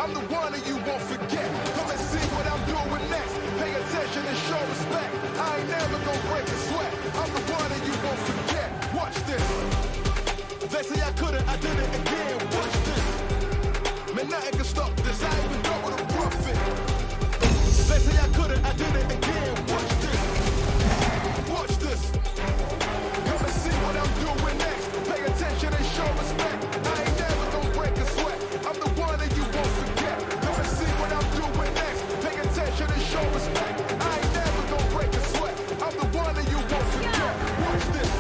I'm the one that you won't forget. Come and see what I'm doing next. Pay attention and show respect. I ain't never gonna break a sweat. I'm the one that you won't forget. Watch this. They say I couldn't, I did it again. Watch this. Man, nothing can stop this. I even know what a profit. They say I couldn't, I did it again. Watch this. Watch this. Come and see what I'm doing next. Pay attention and show respect. I ain't never gonna break a sweat. I'm the one that you won't forget. Come and see what I'm doing next. Pay attention and show respect. I ain't never gonna break a sweat. I'm the one that you won't forget. Watch this.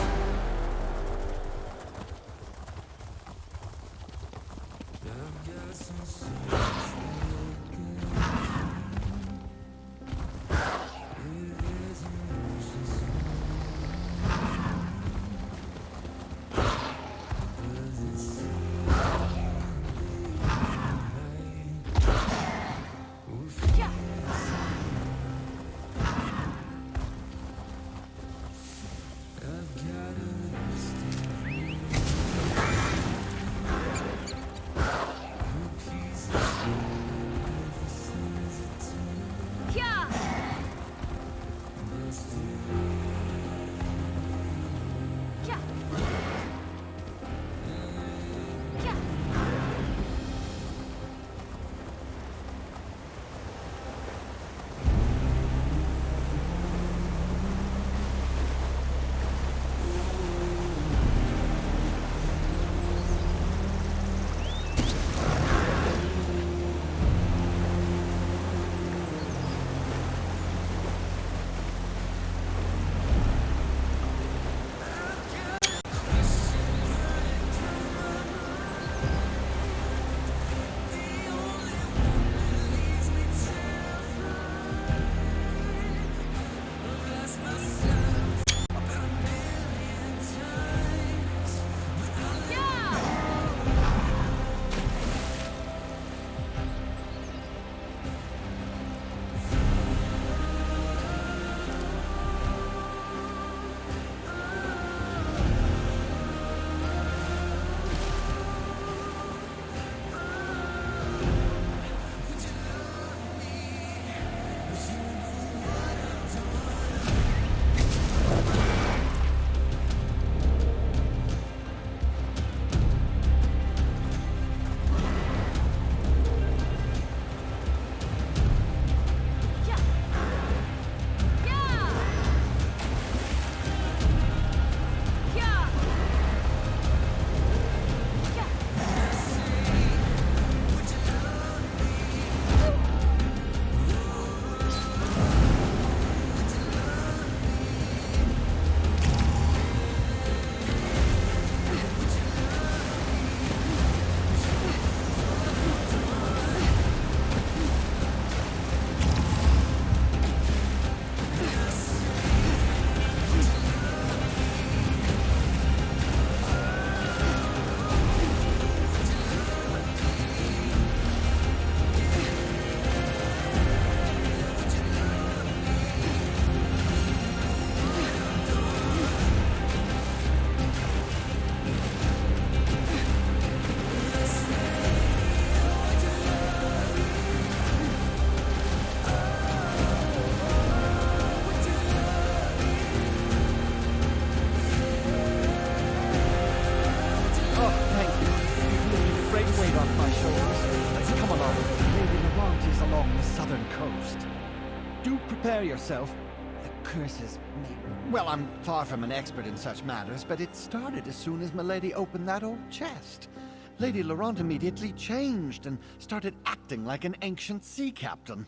Prepare yourself. The curses may... Well, I'm far from an expert in such matters, but it started as soon as Milady opened that old chest. Lady Laurent immediately changed and started acting like an ancient sea captain.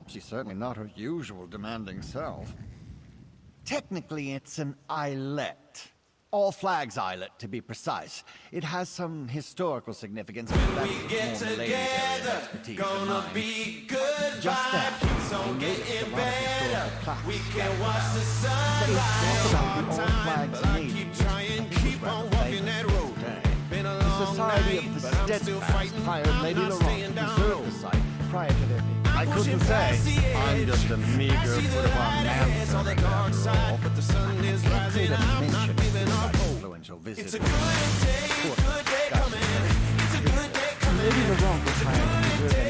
She's certainly not her usual demanding self. Technically, it's an islet. All Flags Islet, to be precise. It has some historical significance. When we get together, gonna be good vibes. Keeps on getting better. We can watch the sunrise all time, but I keep trying, keep on walking that road. Been a long night, but I'm still fighting. I'm Lady not Laurent staying down. preserved the site prior to their... I couldn't say. I'm just a meager foot of our man. On the dark side, but the sun is rising. I'm not giving up hope. It's a good day coming. It's a good day coming. Lady Laurent was hired to preserve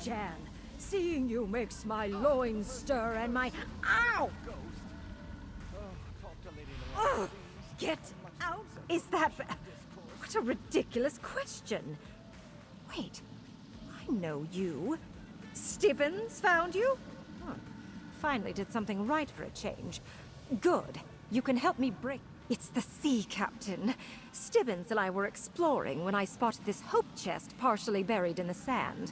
Jan. Seeing you makes my loins stir and my... Ow! Ugh, get out! Is that... What a ridiculous question. Wait, I know you. Stibbins found you? Huh. Finally did something right for a change. Good. You can help me break... It's the sea captain. Stibbins and I were exploring when I spotted this hope chest partially buried in the sand.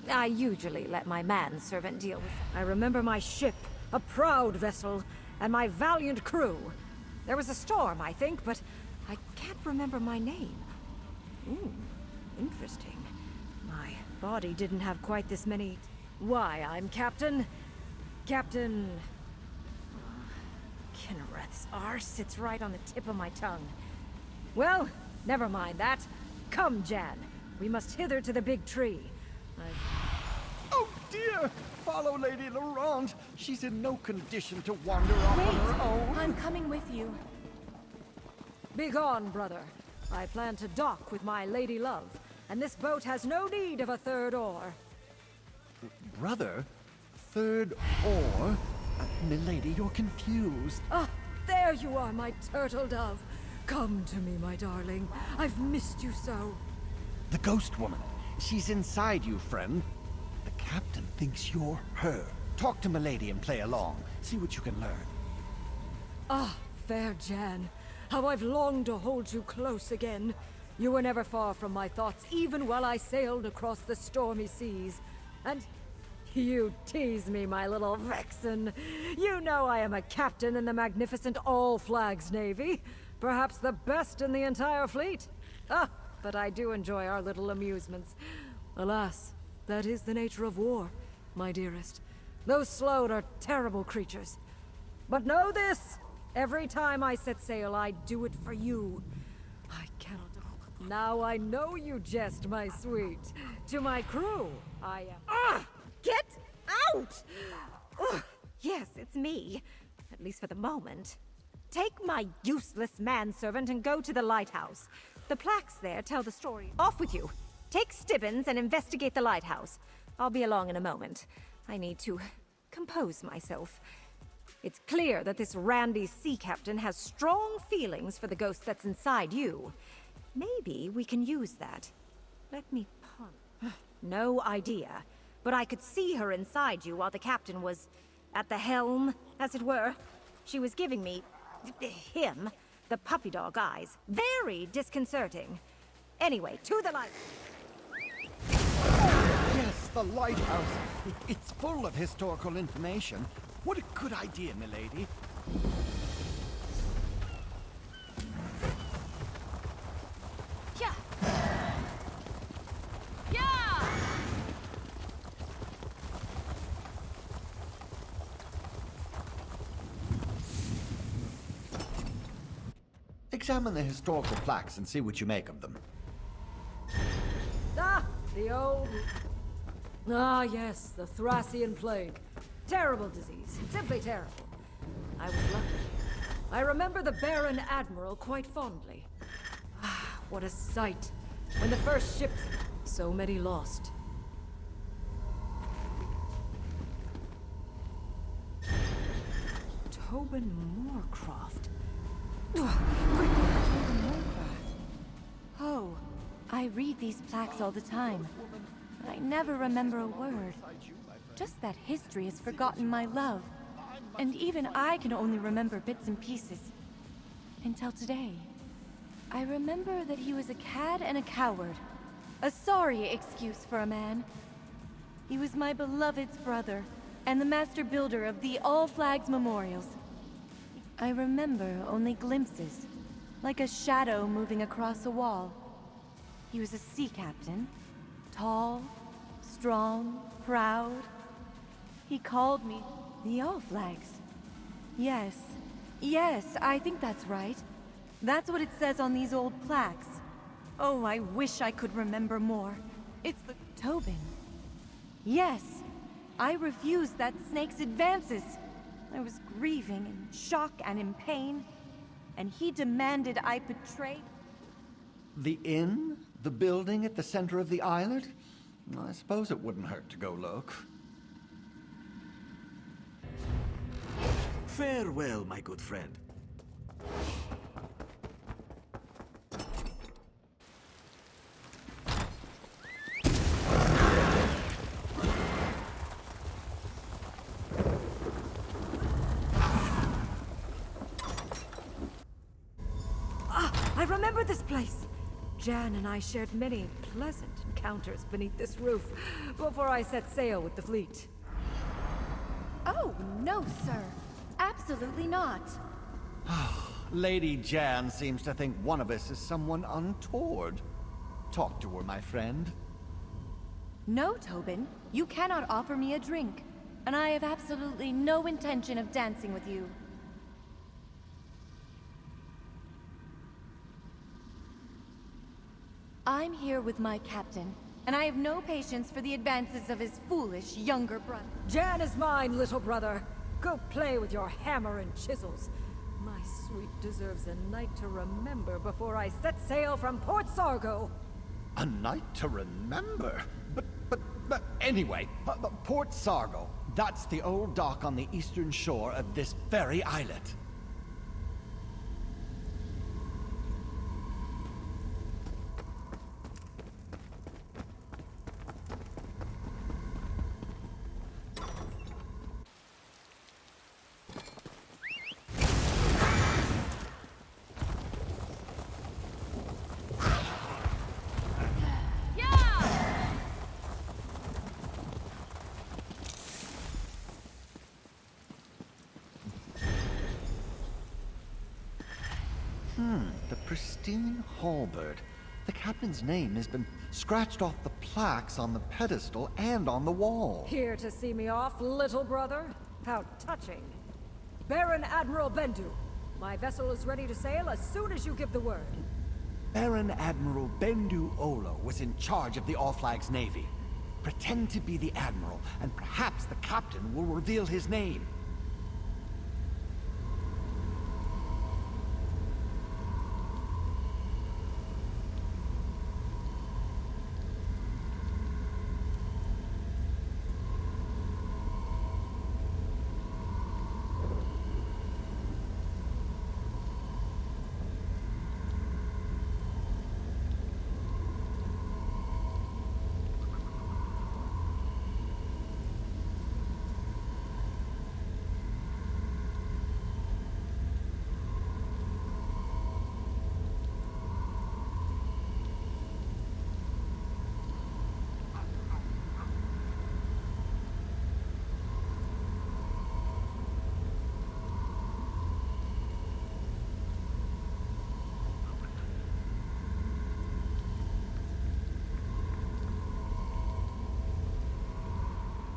I usually let my manservant deal with it. I remember my ship, a proud vessel, and my valiant crew. There was a storm, I think, but I can't remember my name. Ooh, interesting. My body didn't have quite this many... Why, I'm Captain... Captain... Kinnereth's arse sits right on the tip of my tongue. Well, never mind that. Come, Jan. We must hither to the big tree. Oh dear! Follow Lady Laurent. She's in no condition to wander off on her own. I'm coming with you. Begone, brother. I plan to dock with my lady love, and this boat has no need of a third oar. Brother? Third oar? Milady, you're confused. Ah, there you are, my turtle dove. Come to me, my darling. I've missed you so. The ghost woman. She's inside you, friend. The captain thinks you're her. Talk to Milady and play along. See what you can learn. Ah, fair Jan. How I've longed to hold you close again. You were never far from my thoughts, even while I sailed across the stormy seas. And you tease me, my little vixen. You know I am a captain in the magnificent all-flags navy. Perhaps the best in the entire fleet. Ah, but I do enjoy our little amusements. Alas, that is the nature of war, my dearest. Those Sloane are terrible creatures. But know this! Every time I set sail, I do it for you. I cannot... Now I know you jest, my sweet. To my crew, I am... Ah! Get out! Ugh. Yes, it's me. At least for the moment. Take my useless manservant and go to the lighthouse. The plaques there tell the story. Off with you. Take Stibbins and investigate the lighthouse. I'll be along in a moment. I need to compose myself. It's clear that this randy sea captain has strong feelings for the ghost that's inside you. Maybe we can use that. Let me ponder. No idea. But I could see her inside you while the captain was at the helm, as it were. She was giving me... him... the puppy dog eyes. Very disconcerting. Anyway, to the light. Yes, the lighthouse. It's full of historical information. What a good idea, milady. Yeah. Yeah. Examine the historical plaques and see what you make of them. Ah, the old... Ah, yes, the Thracian plague. Terrible disease, simply terrible. I was lucky. I remember the Baron Admiral quite fondly. Ah, what a sight. When the first ships... So many lost. Tobin Moorcroft. Quickly, Tobin Moorcroft. Oh, I read these plaques all the time. I never remember a word. Just that history has forgotten my love. And even I can only remember bits and pieces. Until today. I remember that he was a cad and a coward. A sorry excuse for a man. He was my beloved's brother, and the master builder of the All Flags Memorials. I remember only glimpses, like a shadow moving across a wall. He was a sea captain, tall, strong, proud. He called me the All Flags. Yes, I think that's right. That's what it says on these old plaques. Oh, I wish I could remember more. It's the Tobin. Yes, I refused that snake's advances. I was grieving in shock and in pain, and he demanded I betray... The inn? The building at the center of the island? I suppose it wouldn't hurt to go look. Farewell, my good friend. I remember this place. Jan and I shared many pleasant encounters beneath this roof before I set sail with the fleet. Oh, no, sir. Absolutely not. Lady Jan seems to think one of us is someone untoward. Talk to her, my friend. No, Tobin. You cannot offer me a drink. And I have absolutely no intention of dancing with you. I'm here with my captain, and I have no patience for the advances of his foolish younger brother. Jan is mine, little brother. Go play with your hammer and chisels. My sweet deserves a night to remember before I set sail from Port Sargo. A night to remember? But anyway, Port Sargo. That's the old dock on the eastern shore of this very islet. The pristine halberd. The captain's name has been scratched off the plaques on the pedestal and on the wall. Here to see me off, little brother? How touching. Baron Admiral Bendu, my vessel is ready to sail as soon as you give the word. Baron Admiral Bendu Olo was in charge of the All-Flags Navy. Pretend to be the Admiral, and perhaps the captain will reveal his name.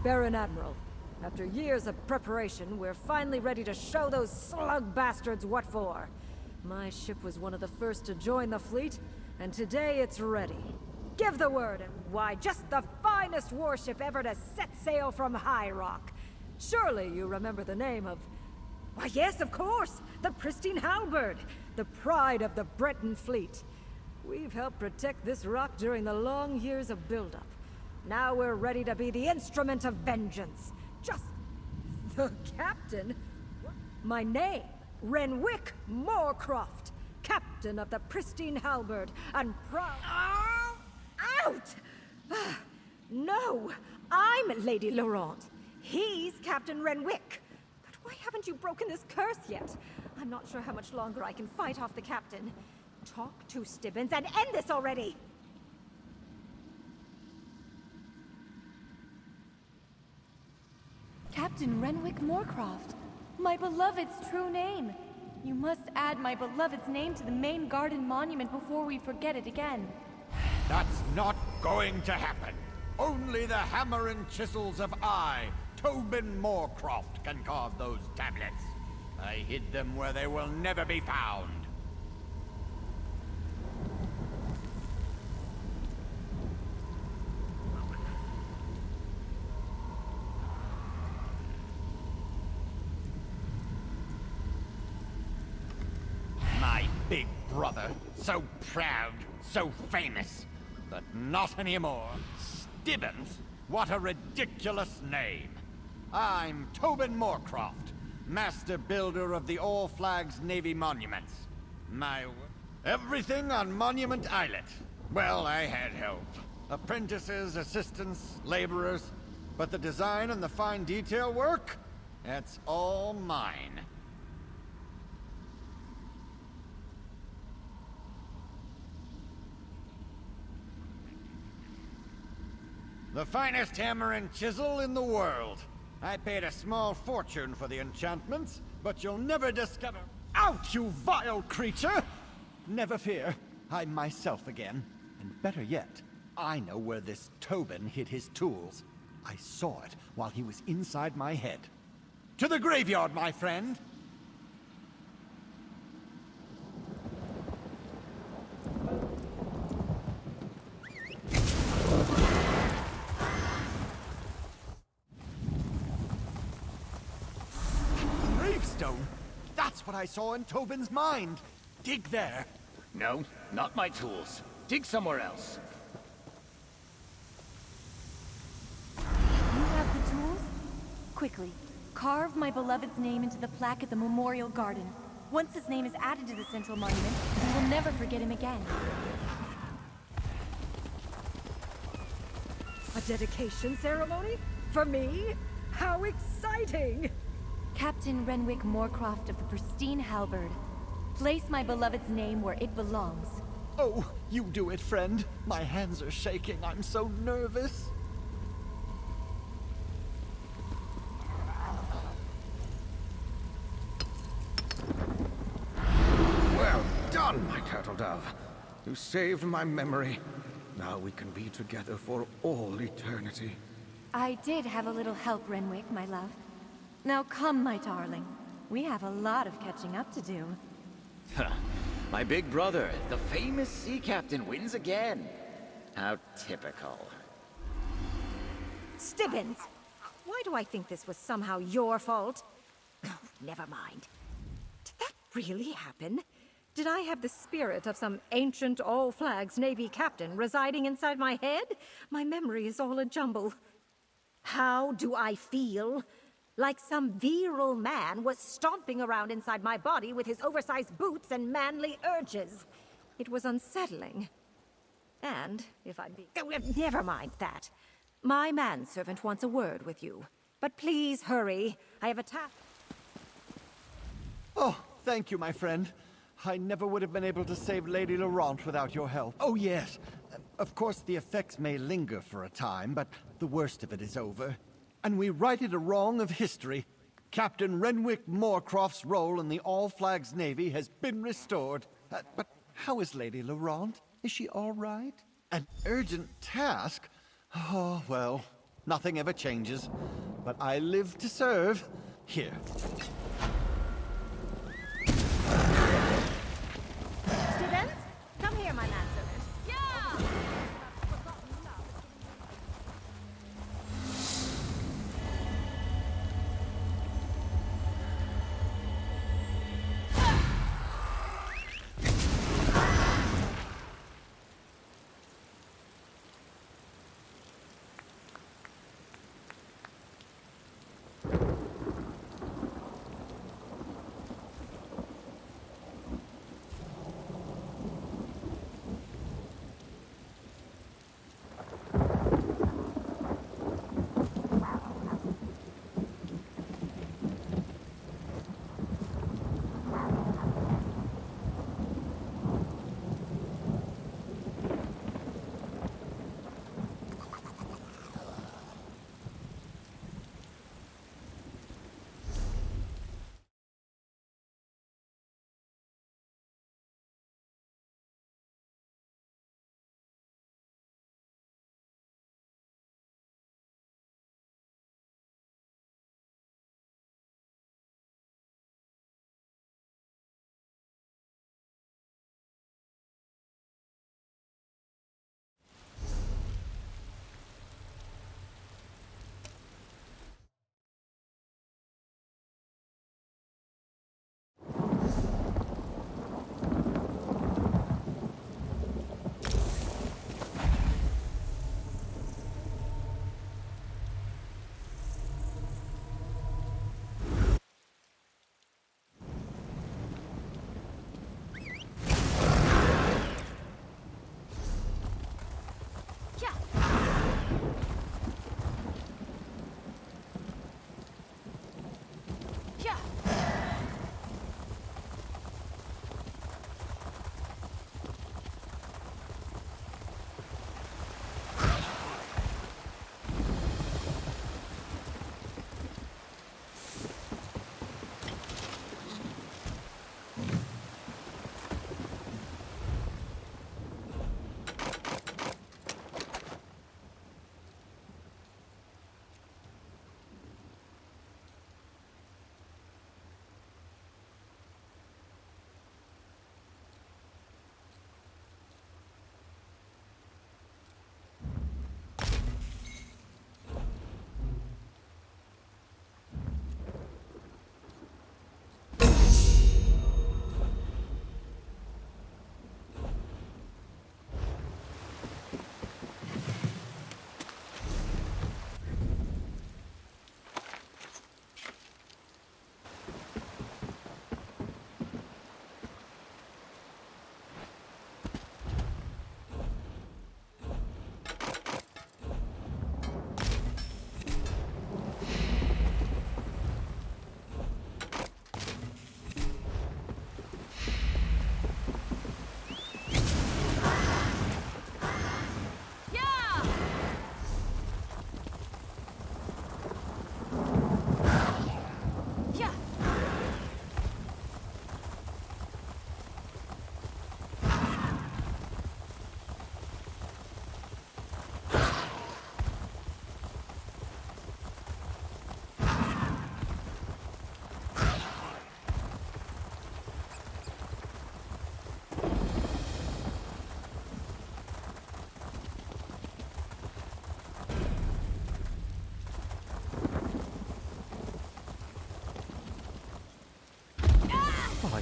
Baron Admiral, after years of preparation, we're finally ready to show those slug bastards what for. My ship was one of the first to join the fleet, and today it's ready. Give the word, and why, just the finest warship ever to set sail from High Rock. Surely you remember the name of... Why, yes, of course! The pristine halberd, the pride of the Breton fleet. We've helped protect this rock during the long years of buildup. Now we're ready to be the instrument of vengeance. Just... the captain? My name, Renwick Moorcroft, captain of the pristine halberd, and proud... Oh! Out! No, I'm Lady Laurent. He's Captain Renwick. But why haven't you broken this curse yet? I'm not sure how much longer I can fight off the captain. Talk to Stibbins and end this already! Captain Renwick Moorcroft, my beloved's true name. You must add my beloved's name to the main garden monument before we forget it again. That's not going to happen. Only the hammer and chisels of I, Tobin Moorcroft, can carve those tablets. I hid them where they will never be found. My big brother, so proud, so famous, but not anymore. Stibbons? What a ridiculous name. I'm Tobin Moorcroft, Master Builder of the All Flags Navy Monuments. Everything on Monument Islet. Well, I had help. Apprentices, assistants, laborers. But the design and the fine detail work? That's all mine. The finest hammer and chisel in the world. I paid a small fortune for the enchantments, but you'll never discover— Out, you vile creature! Never fear, I'm myself again. And better yet, I know where this Tobin hid his tools. I saw it while he was inside my head. To the graveyard, my friend! Gravestone? That's what I saw in Tobin's mind. Dig there. No, not my tools. Dig somewhere else. You have the tools? Quickly, carve my beloved's name into the plaque at the Memorial Garden. Once his name is added to the Central Monument, we will never forget him again. A dedication ceremony? For me? How exciting! Captain Renwick Moorcroft of the pristine halberd. Place my beloved's name where it belongs. Oh, you do it, friend. My hands are shaking. I'm so nervous. Well done, my turtle dove. You saved my memory. Now we can be together for all eternity. I did have a little help, Renwick, my love. Now come, my darling. We have a lot of catching up to do. My big brother, the famous sea captain, wins again. How typical. Stibbins! Why do I think this was somehow your fault? Oh, never mind. Did that really happen? Did I have the spirit of some ancient all-flags Navy captain residing inside my head? My memory is all a jumble. How do I feel? Like some virile man was stomping around inside my body with his oversized boots and manly urges. It was unsettling. And, if I'm being— Oh, never mind that. My manservant wants a word with you. But please hurry. I have a task. Oh, thank you, my friend. I never would have been able to save Lady Laurent without your help. Oh, yes. Of course, the effects may linger for a time, but the worst of it is over. And we righted a wrong of history. Captain Renwick Moorcroft's role in the All Flags Navy has been restored. But how is Lady Laurent? Is she all right? An urgent task? Oh, well, nothing ever changes. But I live to serve. Here. Stibbins? Come here, my manservant. Yeah!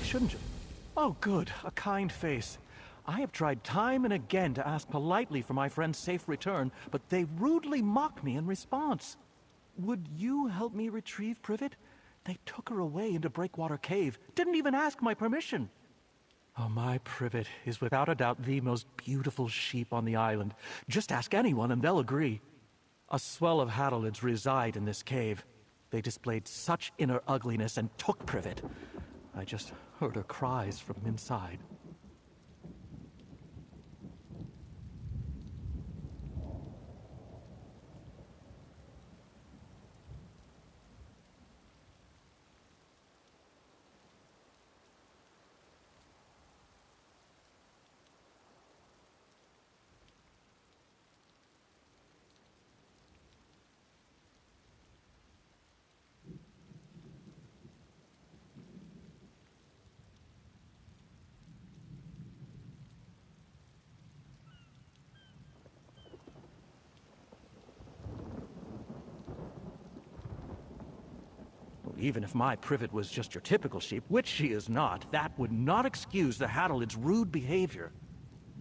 like, shouldn't you? Oh, good. A kind face. I have tried time and again to ask politely for my friend's safe return, but they rudely mock me in response. Would you help me retrieve Privet? They took her away into Breakwater Cave. Didn't even ask my permission. Oh, my Privet is without a doubt the most beautiful sheep on the island. Just ask anyone and they'll agree. A swell of Hadalids reside in this cave. They displayed such inner ugliness and took Privet. I just heard her cries from inside. Even if my Privet was just your typical sheep, which she is not, that would not excuse the Hadalid's rude behavior.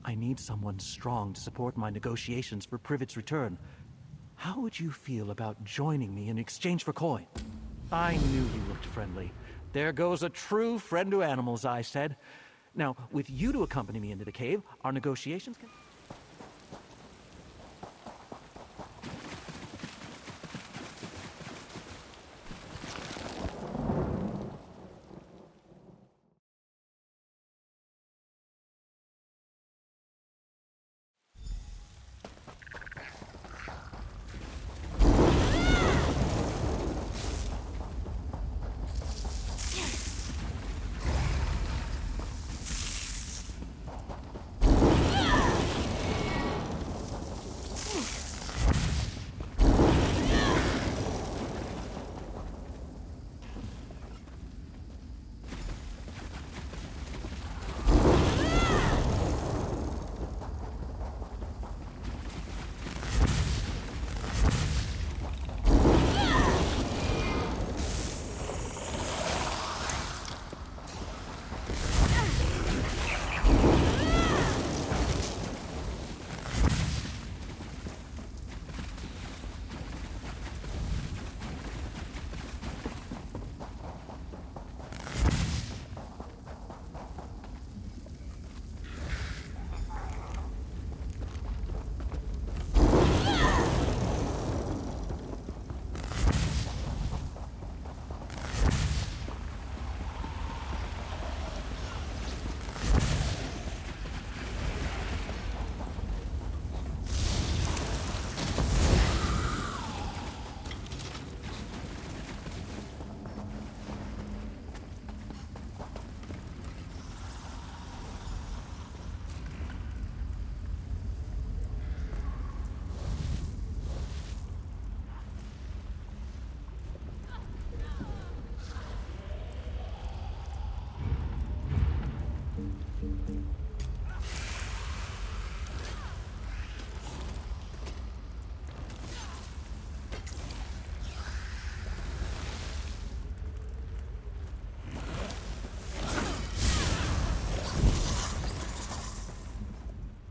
I need someone strong to support my negotiations for Privet's return. How would you feel about joining me in exchange for coin? I knew you looked friendly. There goes a true friend to animals, I said. Now, with you to accompany me into the cave, our negotiations can...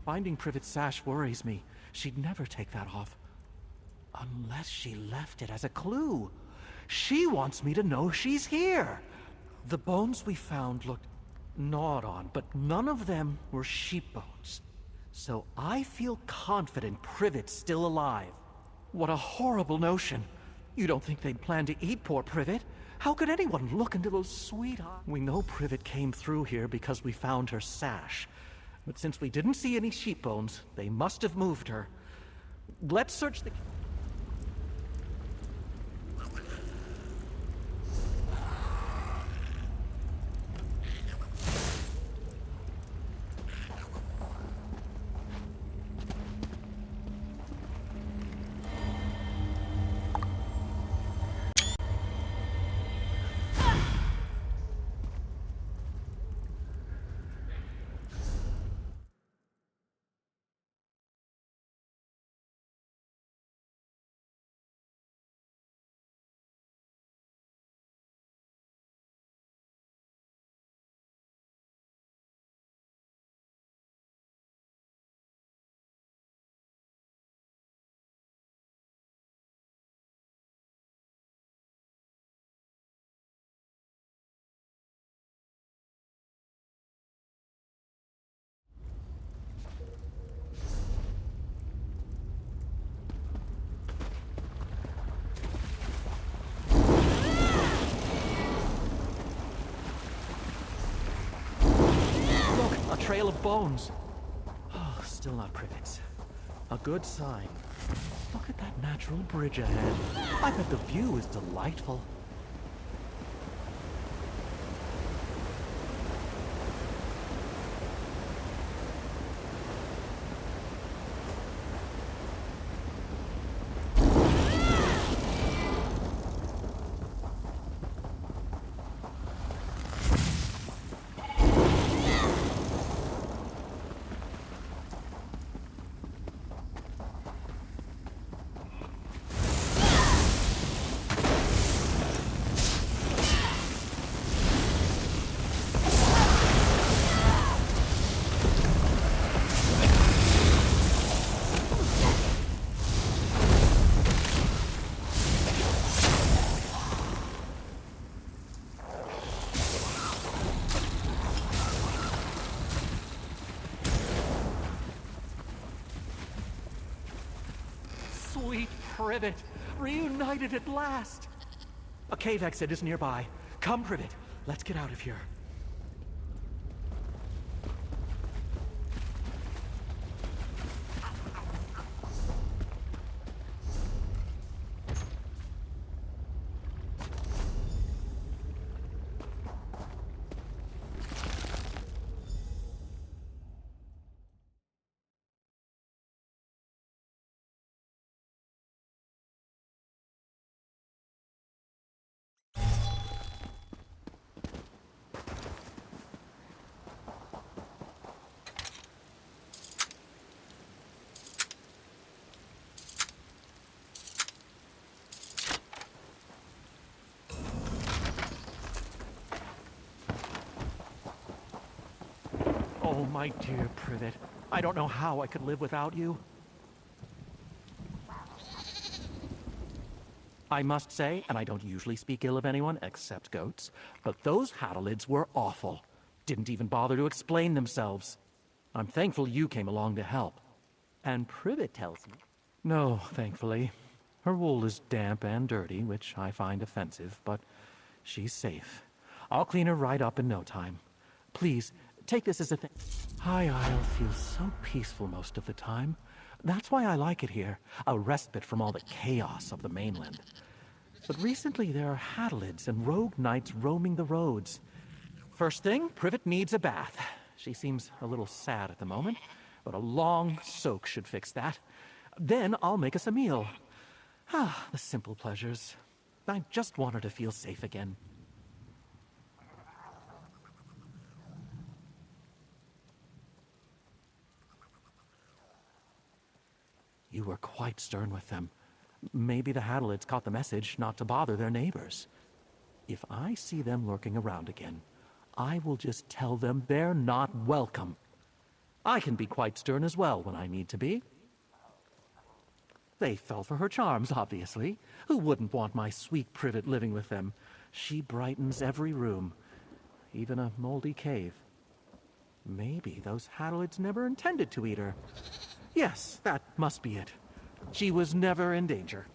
Finding Privet's sash worries me. She'd never take that off. Unless she left it as a clue. She wants me to know she's here. The bones we found looked gnawed on, but none of them were sheep bones. So I feel confident Privet's still alive. What a horrible notion. You don't think they'd plan to eat poor Privet? How could anyone look into those sweet eyes? We know Privet came through here because we found her sash. But since we didn't see any sheep bones, they must have moved her. Let's search the... trail of bones. Oh, still not Privet's. A good sign. Look at that natural bridge ahead. I bet the view is delightful. Sweet Privet, reunited at last! A cave exit is nearby. Come, Privet, let's get out of here. Oh, my dear Privet, I don't know how I could live without you. I must say, and I don't usually speak ill of anyone except goats, but those Hadalids were awful. Didn't even bother to explain themselves. I'm thankful you came along to help. And Privet tells me... No, thankfully. Her wool is damp and dirty, which I find offensive, but she's safe. I'll clean her right up in no time. Please, take this as a thing. High Isle feels so peaceful most of the time. That's why I like it here, a respite from all the chaos of the mainland. But recently there are Hadalids and rogue knights roaming the roads. First thing, Privet needs a bath. She seems a little sad at the moment, but a long soak should fix that. Then I'll make us a meal. Ah, the simple pleasures. I just want her to feel safe again. You were quite stern with them. Maybe the Hadalids caught the message not to bother their neighbors. If I see them lurking around again, I will just tell them they're not welcome. I can be quite stern as well when I need to be. They fell for her charms, obviously. Who wouldn't want my sweet Privet living with them? She brightens every room, even a moldy cave. Maybe those Hadalids never intended to eat her. Yes, that must be it. She was never in danger.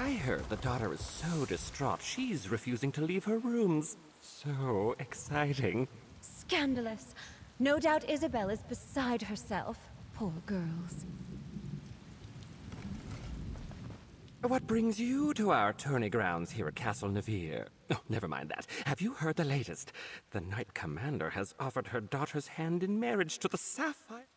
I heard the daughter is so distraught she's refusing to leave her rooms. So exciting. Scandalous. No doubt Isabel is beside herself. Poor girls. What brings you to our tourney grounds here at Castle Navir? Oh, never mind that. Have you heard the latest? The Knight Commander has offered her daughter's hand in marriage to the Sapphire.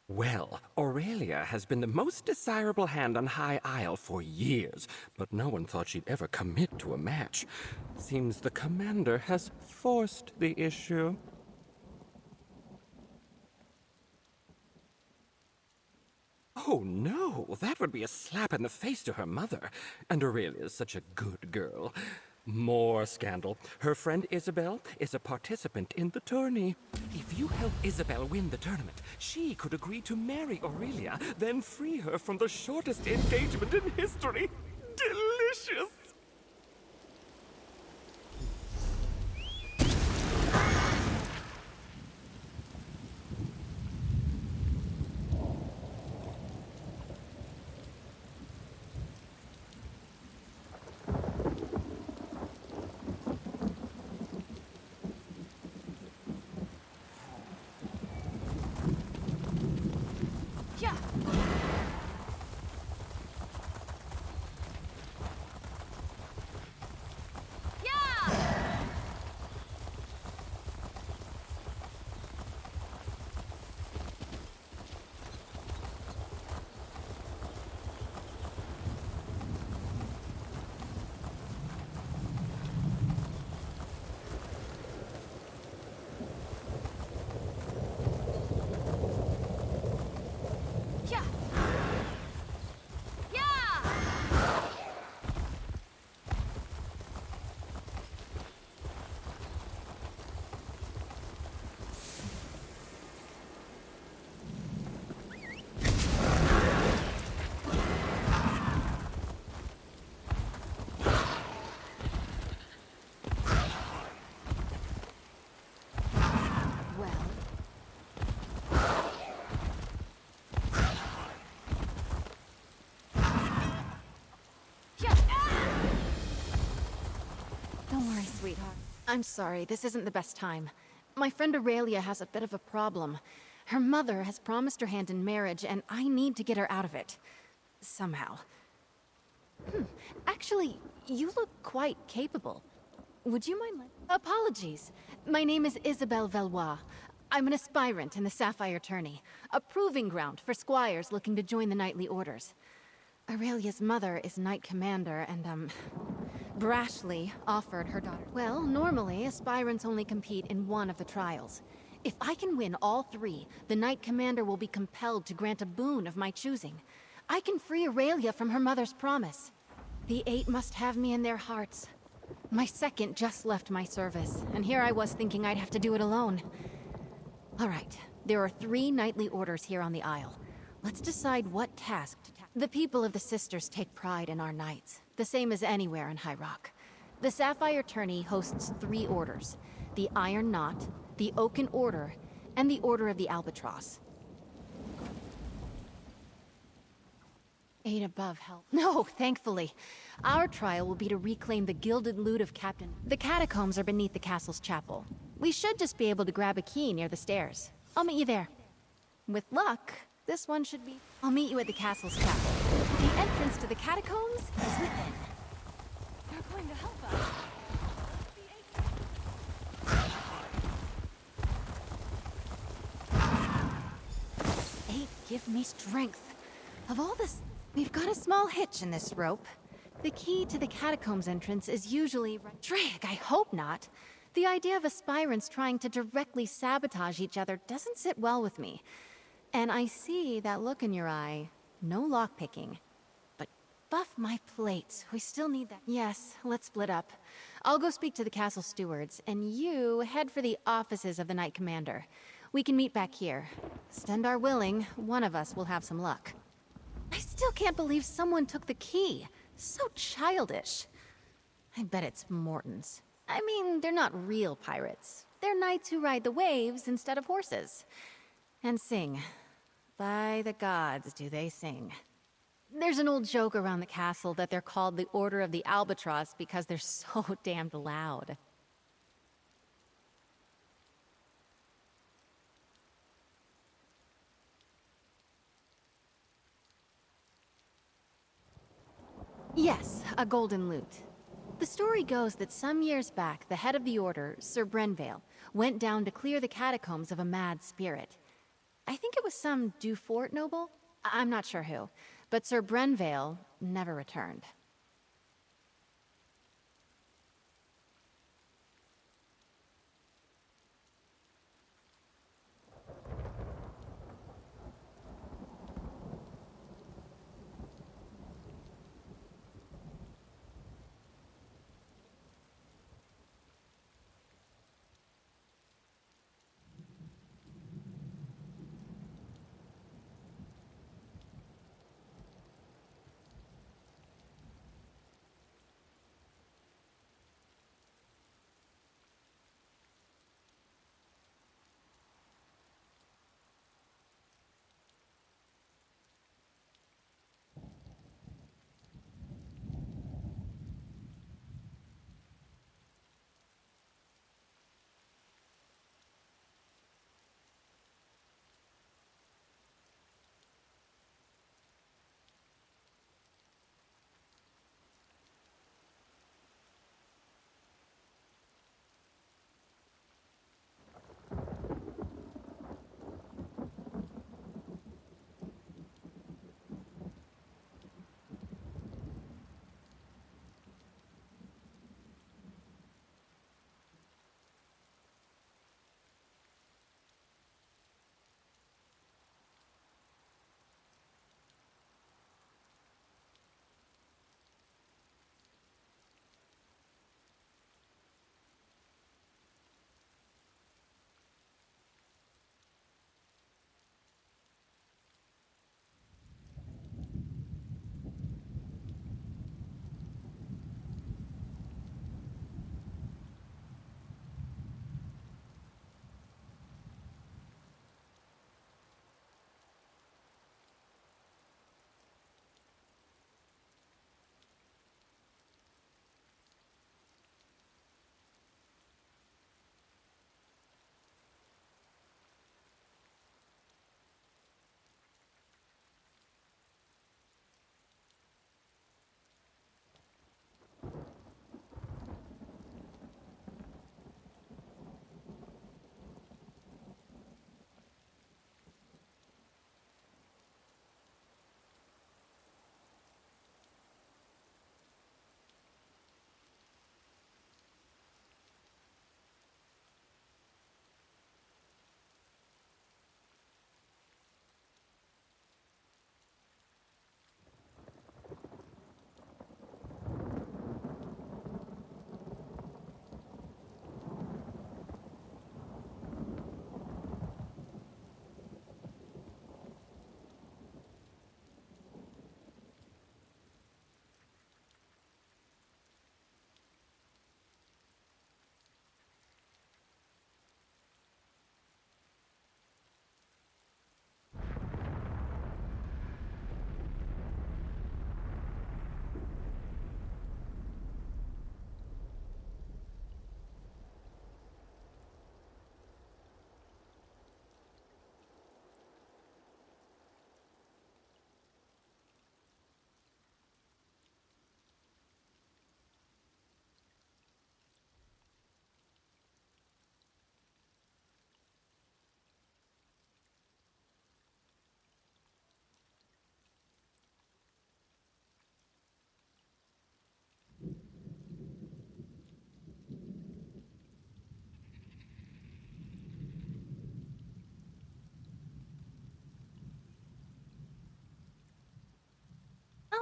Well, Aurelia has been the most desirable hand on High Isle for years, but no one thought she'd ever commit to a match. Seems the Commander has forced the issue. Oh no, that would be a slap in the face to her mother. And Aurelia's such a good girl. More scandal. Her friend Isabel is a participant in the tourney. If you help Isabel win the tournament, she could agree to marry Aurelia, then free her from the shortest engagement in history. Delicious! Sweetheart. I'm sorry, this isn't the best time. My friend Aurelia has a bit of a problem. Her mother has promised her hand in marriage, and I need to get her out of it. Somehow. Actually, you look quite capable. Would you mind Apologies. My name is Isobel Vellois. I'm an aspirant in the Sapphire Tourney, a proving ground for squires looking to join the knightly orders. Aurelia's mother is Knight Commander, and, brashly offered her daughter. Well, normally, aspirants only compete in one of the trials. If I can win all three, the Knight Commander will be compelled to grant a boon of my choosing. I can free Aurelia from her mother's promise. The 8 must have me in their hearts. My second just left my service, and here I was thinking I'd have to do it alone. All right, there are 3 knightly orders here on the Isle. Let's decide what task to tackle. The people of the Sisters take pride in our knights, the same as anywhere in High Rock. The Sapphire Tourney hosts 3 orders: the Iron Knot, the Oaken Order, and the Order of the Albatross. 8 above help. No, thankfully. Our trial will be to reclaim the gilded loot of Captain. The catacombs are beneath the castle's chapel. We should just be able to grab a key near the stairs. I'll meet you there. With luck, this one should be... I'll meet you at the castle's chapel. The entrance to the catacombs is within. They're going to help us. Eight give me strength. Of all this, we've got a small hitch in this rope. The key to the catacombs entrance is usually... Drag, I hope not. The idea of aspirants trying to directly sabotage each other doesn't sit well with me. And I see that look in your eye. No lockpicking. But buff my plates. We still need that. Yes, let's split up. I'll go speak to the castle stewards, and you head for the offices of the Knight Commander. We can meet back here. Stendar willing, one of us will have some luck. I still can't believe someone took the key. So childish. I bet it's Morton's. I mean, they're not real pirates. They're knights who ride the waves instead of horses. And sing. By the gods, do they sing. There's an old joke around the castle that they're called the Order of the Albatross because they're so damned loud. Yes, a golden lute. The story goes that some years back, the head of the order, Sir Brenvale, went down to clear the catacombs of a mad spirit. I think it was some Dufort noble? I'm not sure who, but Sir Brenvale never returned.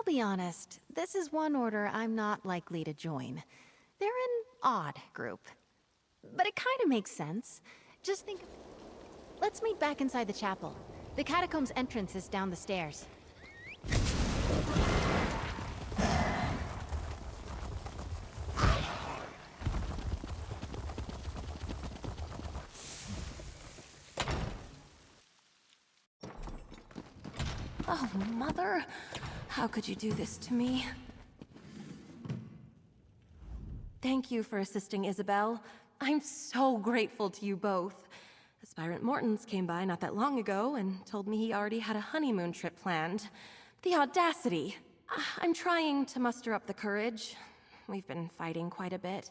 I'll be honest, this is one order I'm not likely to join. They're an odd group. But it kind of makes sense. Just think... Let's meet back inside the chapel. The catacombs entrance is down the stairs. Oh, Mother. How could you do this to me? Thank you for assisting Isabel. I'm so grateful to you both. Aspirant Mortons came by not that long ago and told me he already had a honeymoon trip planned. The audacity! I'm trying to muster up the courage. We've been fighting quite a bit.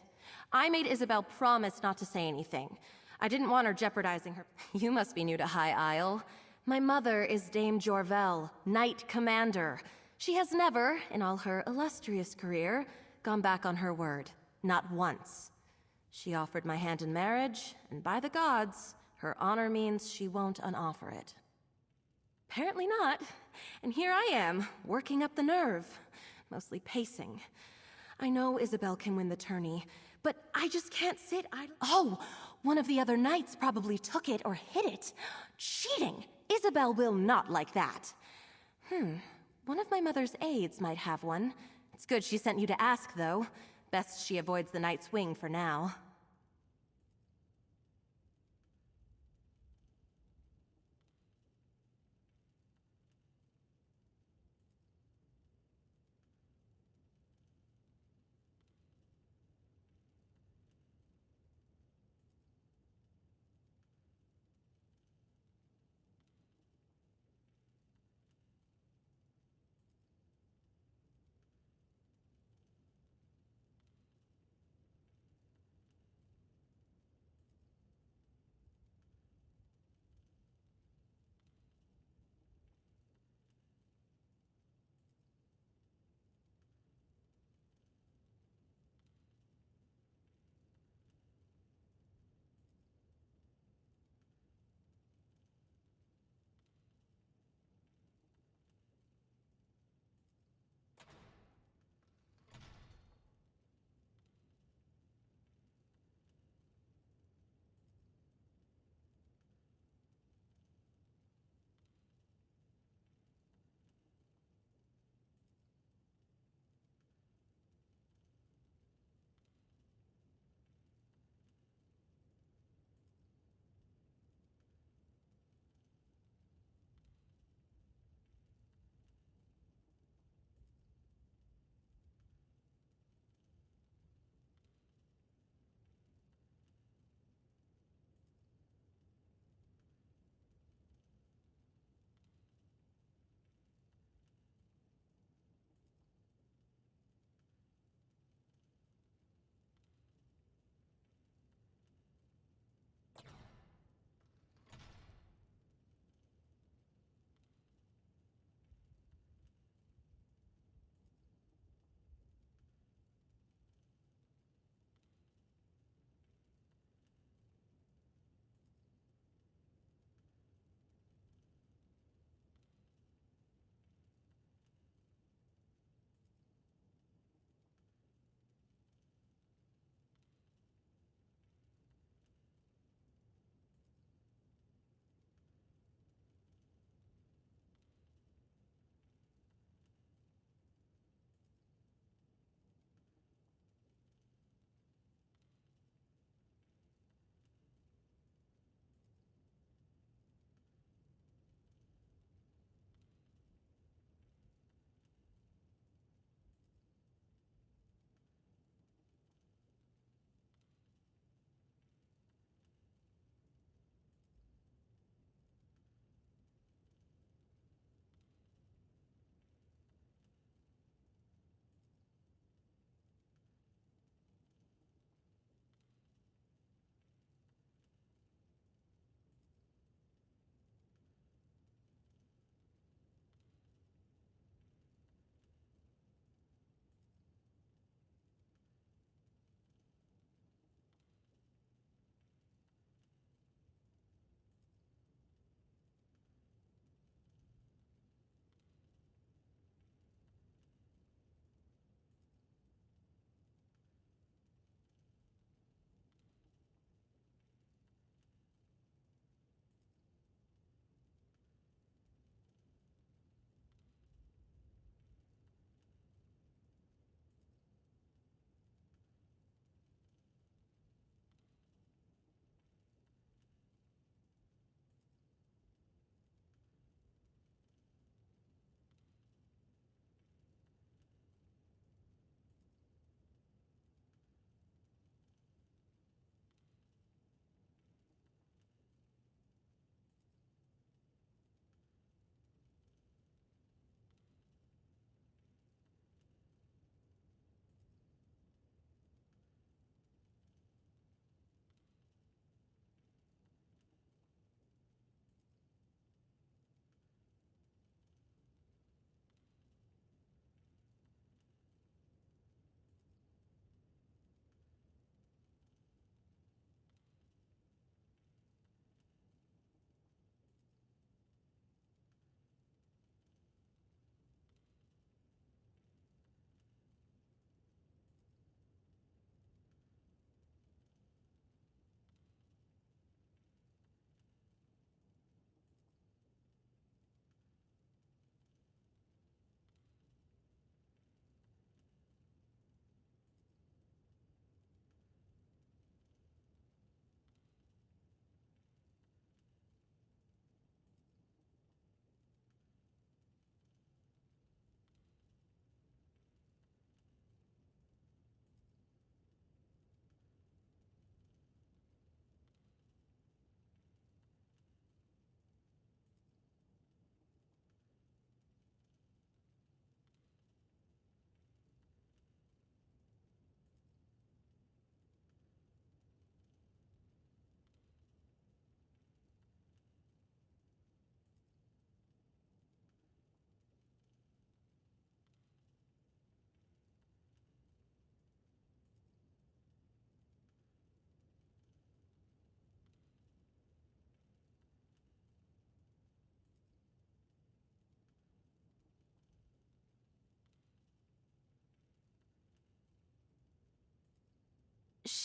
I made Isabel promise not to say anything. I didn't want her jeopardizing her— You must be new to High Isle. My mother is Dame Jorvel, Knight Commander. She has never, in all her illustrious career, gone back on her word. Not once. She offered my hand in marriage, and by the gods, her honor means she won't unoffer it. Apparently not. And here I am, working up the nerve. Mostly pacing. I know Isabel can win the tourney, but I just can't sit idle. Oh! One of the other knights probably took it or hid it. Cheating! Isabel will not like that. One of my mother's aides might have one. It's good she sent you to ask, though. Best she avoids the Knight's Wing for now.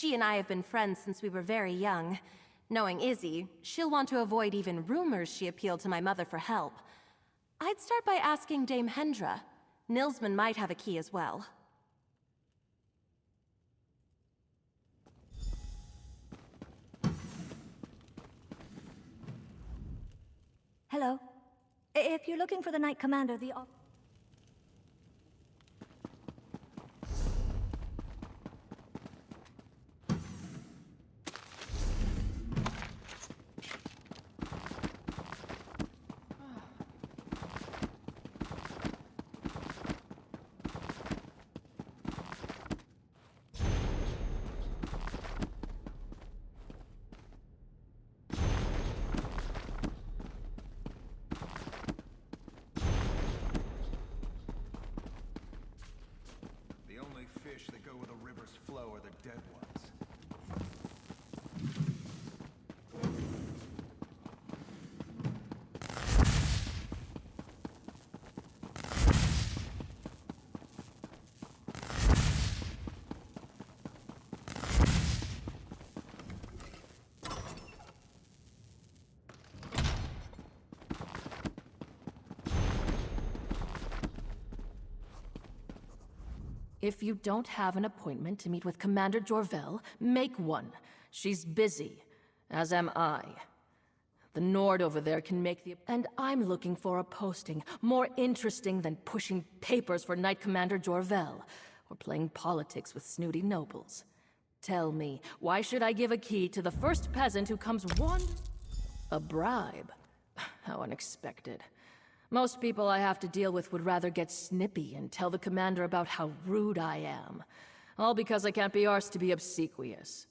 She and I have been friends since we were very young. Knowing Izzy, she'll want to avoid even rumors she appealed to my mother for help. I'd start by asking Dame Hendra. Nilsman might have a key as well. Hello. If you're looking for the Knight Commander, the The only fish that go where the rivers flow are the dead ones. If you don't have an appointment to meet with Commander Jorvel, make one. She's busy, as am I. The Nord over there can make the... And I'm looking for a posting more interesting than pushing papers for Knight Commander Jorvel, or playing politics with snooty nobles. Tell me, why should I give a key to the first peasant who comes A bribe? How unexpected. Most people I have to deal with would rather get snippy and tell the commander about how rude I am. All because I can't be arsed to be obsequious.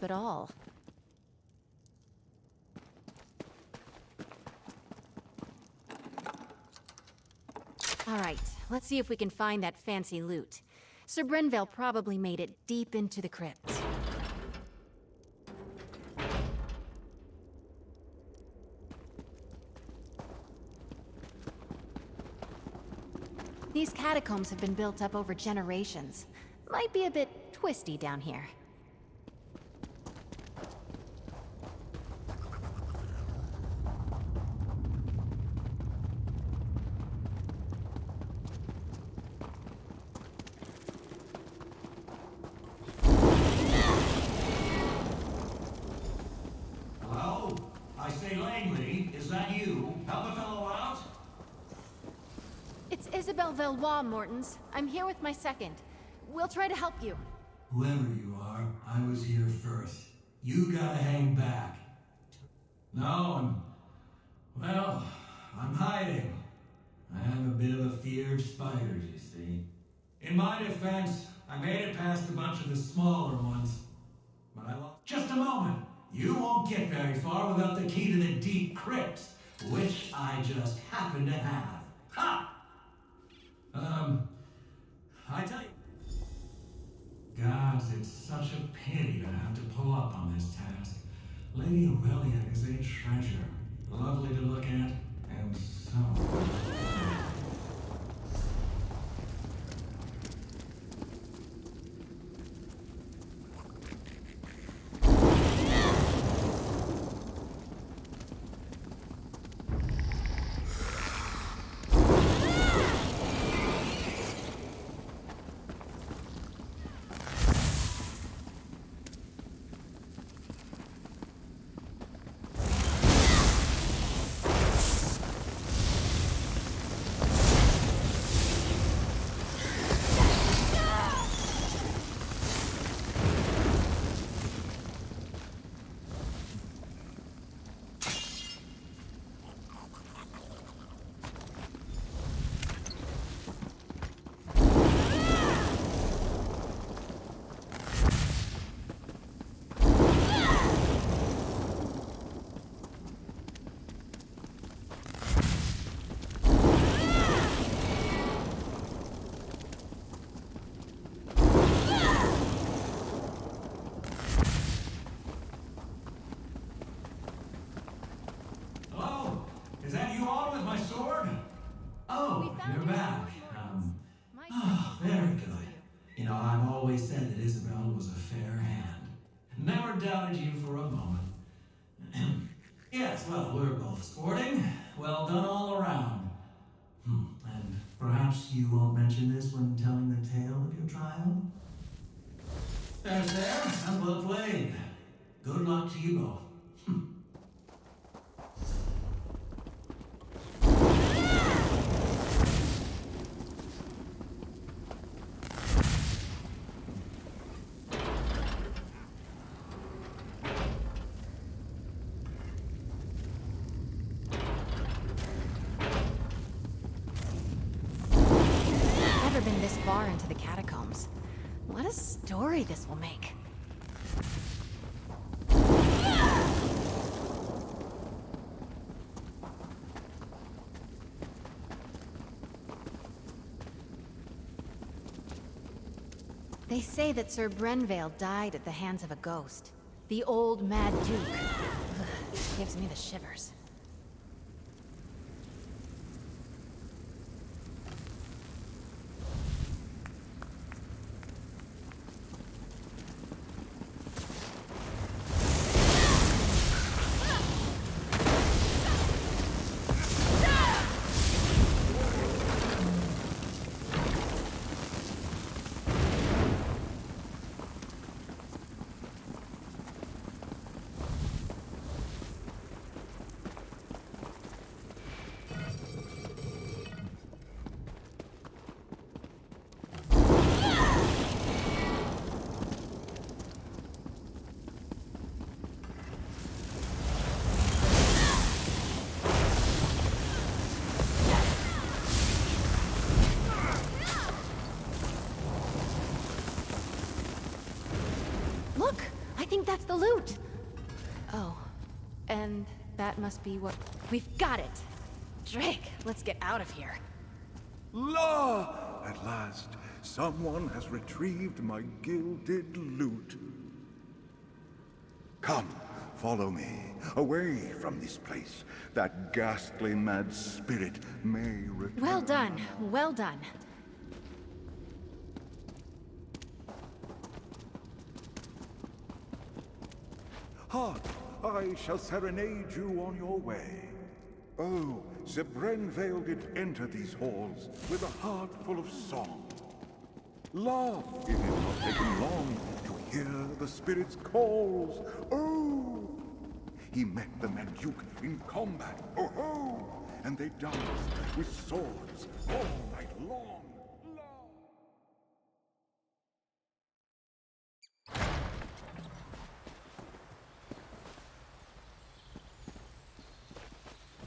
But all. All right, let's see if we can find that fancy loot. Sir Brenvale probably made it deep into the crypt. These catacombs have been built up over generations. Might be a bit twisty down here. Isabel Velwa, Mortons. I'm here with my second. We'll try to help you. Whoever you are, I was here first. You gotta hang back. No, I'm hiding. I have a bit of a fear of spiders, you see. In my defense, I made it past a bunch of the smaller ones. But I lost... Just a moment! You won't get very far without the key to the deep crypts, which I just happen to have. Ha! gods, it's such a pity to have to pull up on this task. Lady Aurelia is a treasure. Lovely to look at, and so... You're back. Very good. You know, I've always said that Isabel was a fair hand. Never doubted you for a moment. Yes, well, we're both sporting. Well done all around. And perhaps you won't mention this when telling the tale of your trial? There's there, and well played. Good luck to you both. Never been this far into the catacombs. What a story this will make. They say that Sir Brenvale died at the hands of a ghost. The old Mad Duke. Ugh, gives me the shivers. Look! I think that's the loot! Oh. And that must be what... We've got it! Drake, let's get out of here. La! At last, someone has retrieved my gilded loot. Come, follow me, away from this place. That ghastly mad spirit may return. Well done, well done. Hark! I shall serenade you on your way. Oh, Sir Brenvale did enter these halls with a heart full of song. Love, it did not take him long to hear the spirit's calls. Oh! He met the Mad Duke in combat. Oh ho! And they danced with swords all night long.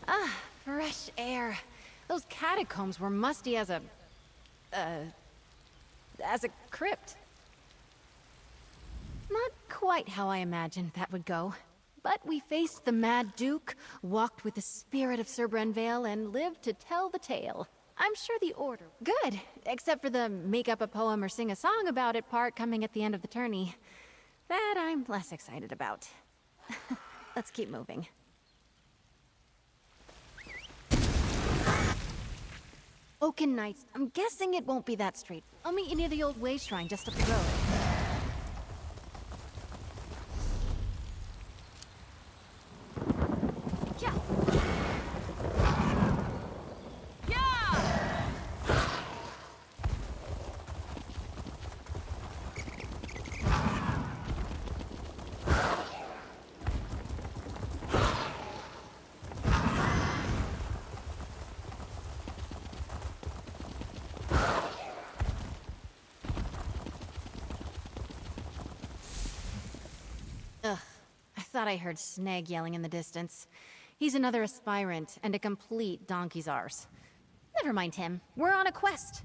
Ah, fresh air. Those catacombs were musty as a crypt. Not quite how I imagined that would go. But we faced the Mad Duke, walked with the spirit of Sir Brenvale, and lived to tell the tale. I'm sure the order... Good, except for the make up a poem or sing a song about it part coming at the end of the tourney. That I'm less excited about. Let's keep moving. Oaken Knights. I'm guessing it won't be that straight. I'll meet you near the old Way Shrine just up the road. Ugh, I thought I heard Snag yelling in the distance. He's another aspirant and a complete donkey's arse. Never mind him, we're on a quest.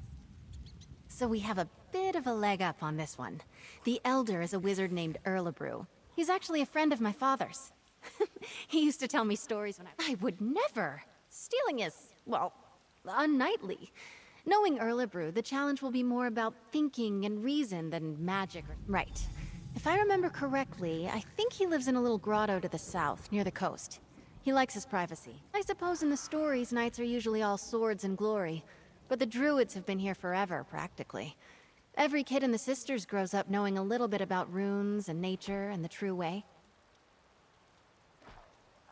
So we have a bit of a leg up on this one. The Elder is a wizard named Erlebrew. He's actually a friend of my father's. He used to tell me stories when I would never. Stealing is, well, unknightly. Knowing Erlebrew, the challenge will be more about thinking and reason than magic. Right. If I remember correctly, I think he lives in a little grotto to the south, near the coast. He likes his privacy. I suppose in the stories, knights are usually all swords and glory, but the druids have been here forever, practically. Every kid in the Sisters grows up knowing a little bit about runes and nature and the true way.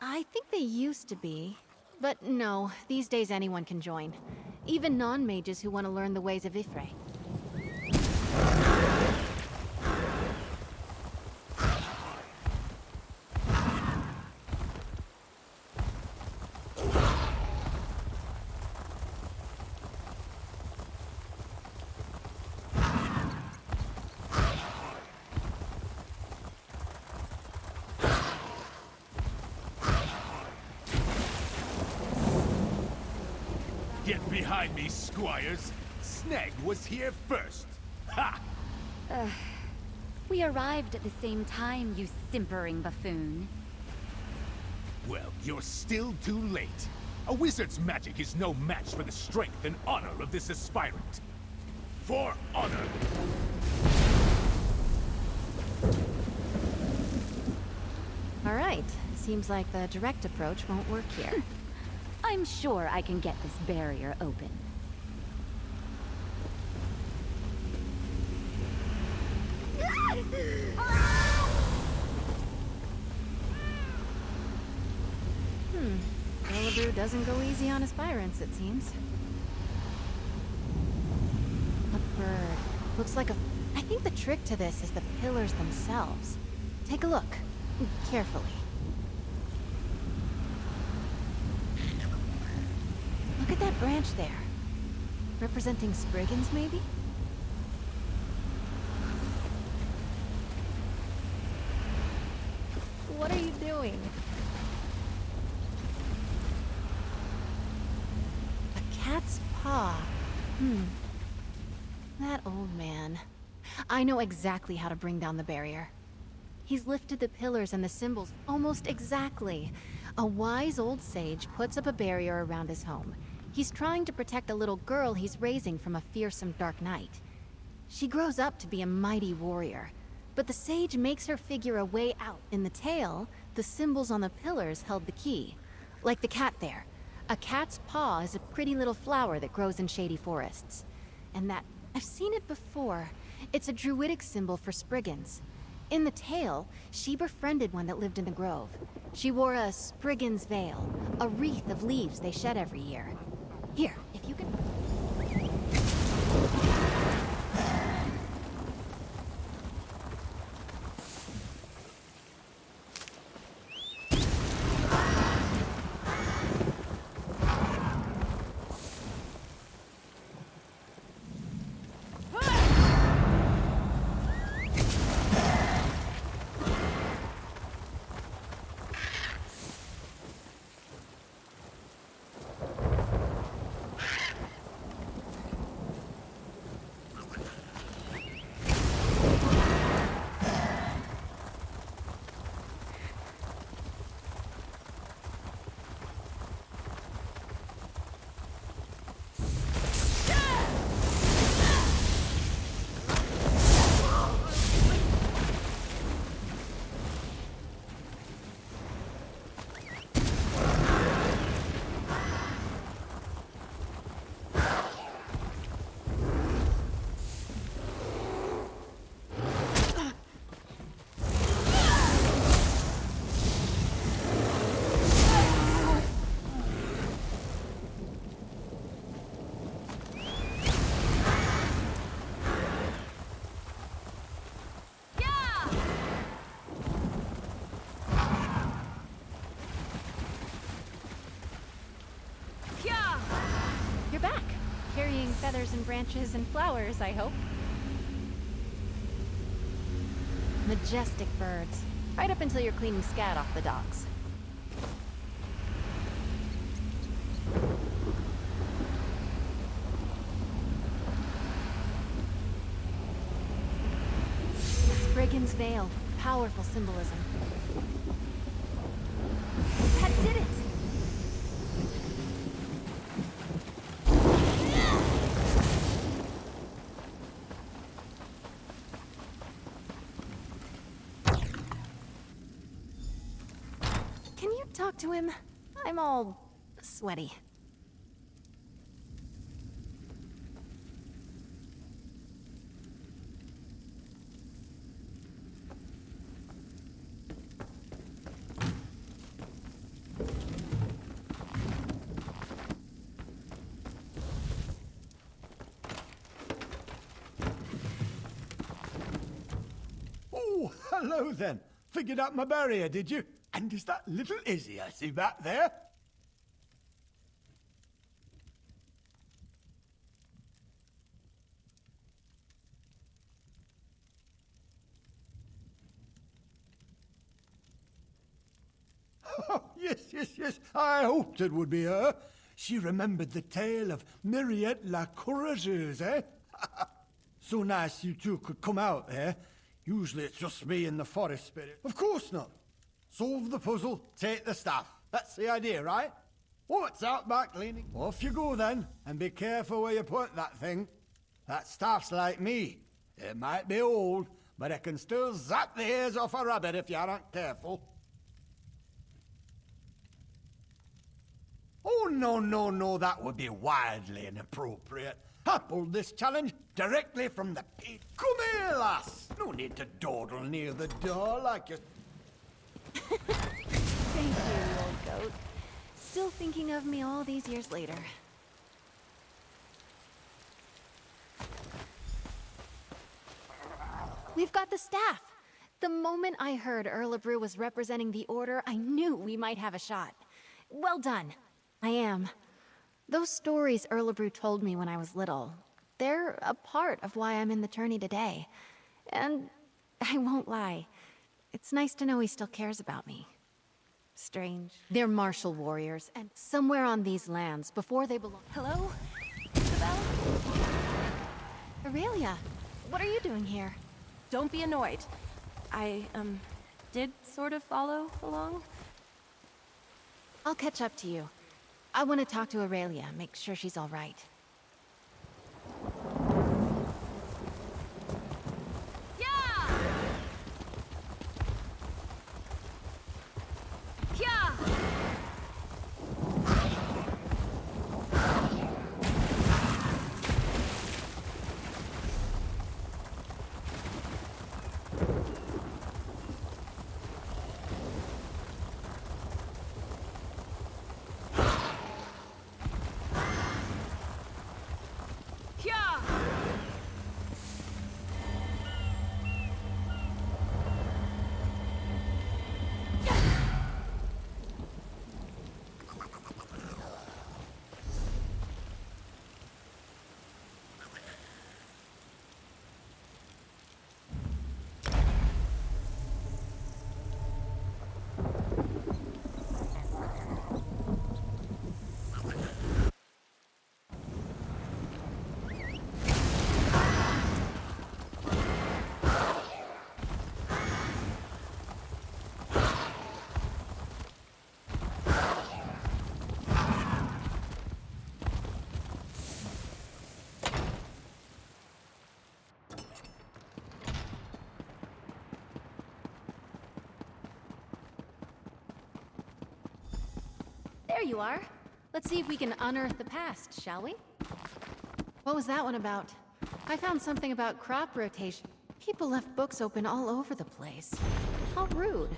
I think they used to be, but no, these days anyone can join. Even non-mages who want to learn the ways of Ifre. Get behind me, squires! Snag was here first! Ha! We arrived at the same time, you simpering buffoon. Well, you're still too late. A wizard's magic is no match for the strength and honor of this aspirant. For honor! All right. Seems like the direct approach won't work here. I'm sure I can get this barrier open. Erlebrew doesn't go easy on aspirants, it seems. A bird. Looks like a... I think the trick to this is the pillars themselves. Take a look. Carefully. Look at that branch there. Representing Spriggans, maybe? What are you doing? A cat's paw. That old man. I know exactly how to bring down the barrier. He's lifted the pillars and the symbols almost exactly. A wise old sage puts up a barrier around his home. He's trying to protect a little girl he's raising from a fearsome dark knight. She grows up to be a mighty warrior, but the sage makes her figure a way out. In the tale, the symbols on the pillars held the key. Like the cat there. A cat's paw is a pretty little flower that grows in shady forests. And that... I've seen it before. It's a druidic symbol for Spriggans. In the tale, she befriended one that lived in the grove. She wore a Spriggan's veil, a wreath of leaves they shed every year. Here, if you can... you're back. Carrying feathers and branches and flowers, I hope. Majestic birds. Right up until you're cleaning scat off the docks. Spriggan's Veil. Powerful symbolism. That did it! Can you talk to him? I'm all sweaty. Oh, hello then. Figured out my barrier, did you? And is that little Izzy I see back there? Oh, yes. I hoped it would be her. She remembered the tale of Myriette la Courageuse, eh? So nice you two could come out, eh? Usually it's just me and the forest spirit. Of course not. Solve the puzzle, take the staff. That's the idea, right? Oh, it's out back leaning. Off you go then, and be careful where you put that thing. That staff's like me. It might be old, but it can still zap the ears off a rabbit if you aren't careful. Oh, no, that would be wildly inappropriate. I pulled this challenge directly from the pit. Come here, lass. No need to dawdle near the door like you... Thank you, old goat. Still thinking of me all these years later. We've got the staff. The moment I heard Erlebrew was representing the Order, I knew we might have a shot. Well done. I am. Those stories Erlebrew told me when I was little, they're a part of why I'm in the tourney today. And I won't lie, it's nice to know he still cares about me. Strange. They're martial warriors, and somewhere on these lands, before they belong... Hello? Isabel? Aurelia, what are you doing here? Don't be annoyed. I, did sort of follow along. I'll catch up to you. I want to talk to Aurelia, make sure she's all right. There you are. Let's see if we can unearth the past, shall we? What was that one about? I found something about crop rotation. People left books open all over the place. How rude.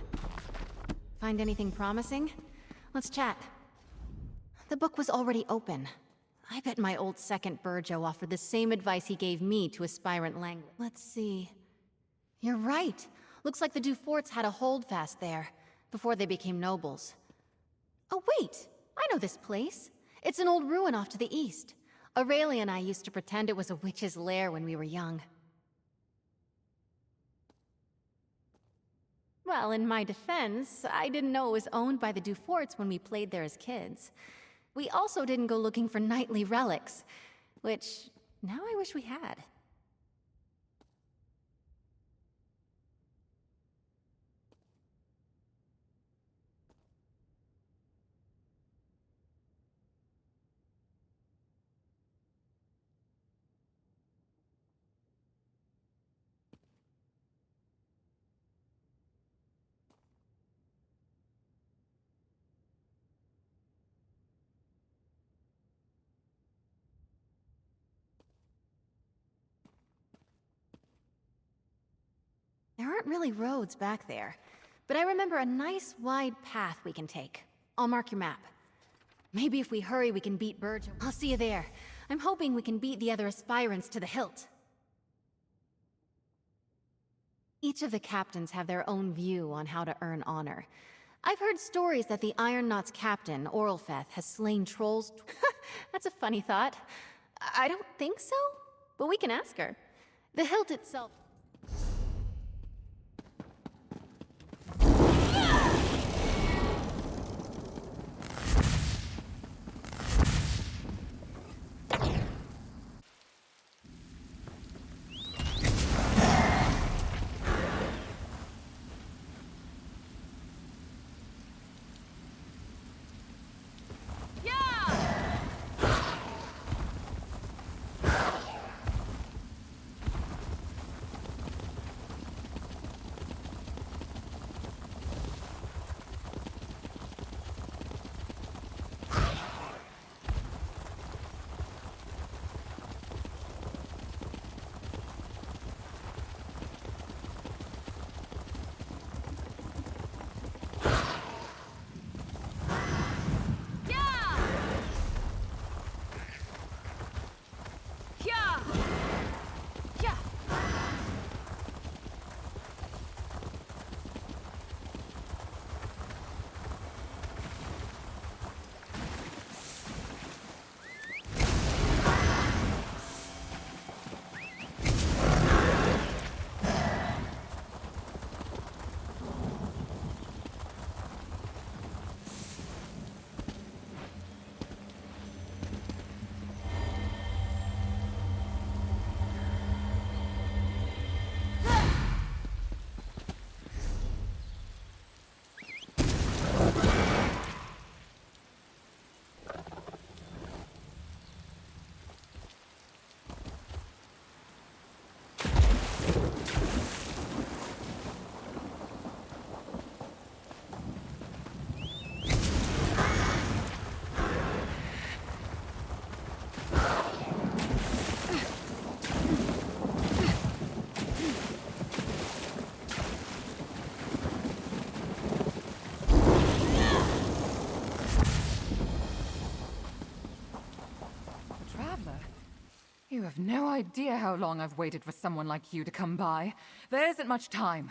Find anything promising? Let's chat. The book was already open. I bet my old second Burjo offered the same advice he gave me to aspirant Langley. Let's see. You're right. Looks like the Duforts had a holdfast there, before they became nobles. Oh wait! I know this place. It's an old ruin off to the east. Aurelia and I used to pretend it was a witch's lair when we were young. Well, in my defense, I didn't know it was owned by the Duforts when we played there as kids. We also didn't go looking for knightly relics, which now I wish we had. There aren't really roads back there, but I remember a nice wide path we can take. I'll mark your map. Maybe if we hurry we can beat Burge. I'll see you there. I'm hoping we can beat the other aspirants to the hilt. Each of the captains have their own view on how to earn honor. I've heard stories that the Iron Knot's captain, Oralfeth, has slain trolls. That's a funny thought. I don't think so, but we can ask her. The hilt itself... You have no idea how long I've waited for someone like you to come by. There isn't much time.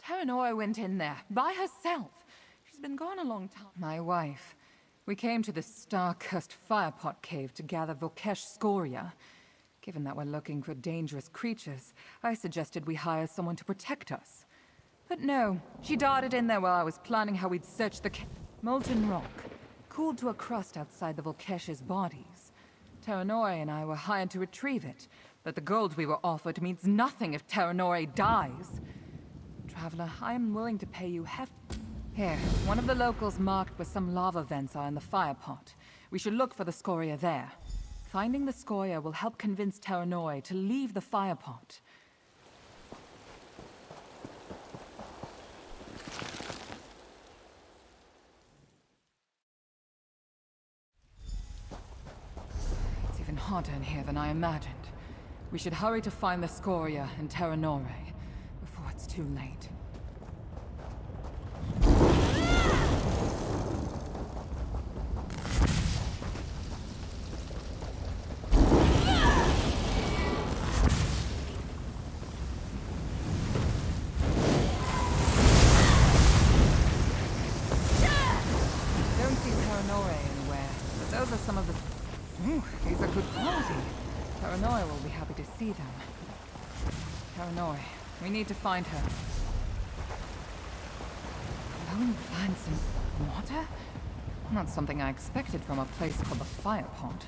Terranora went in there, by herself. She's been gone a long time. My wife. We came to this star-cursed firepot cave to gather Volkesh scoria. Given that we're looking for dangerous creatures, I suggested we hire someone to protect us. But no, she darted in there while I was planning how we'd search the molten rock, cooled to a crust outside the Volkesh's bodies. Terranora and I were hired to retrieve it, but the gold we were offered means nothing if Terranora dies. Traveler, I am willing to pay you Here, one of the locals marked where some lava vents are in the firepot. We should look for the scoria there. Finding the scoria will help convince Terranora to leave the firepot. Harder in here than I imagined. We should hurry to find the scoria and Terranora before it's too late. Don't see Terranora anywhere, but those are some of the... Ooh, these are good quality. Taranoi will be happy to see them. Taranoi, we need to find her. Glowing plants and water? Not something I expected from a place called the Fire Pond.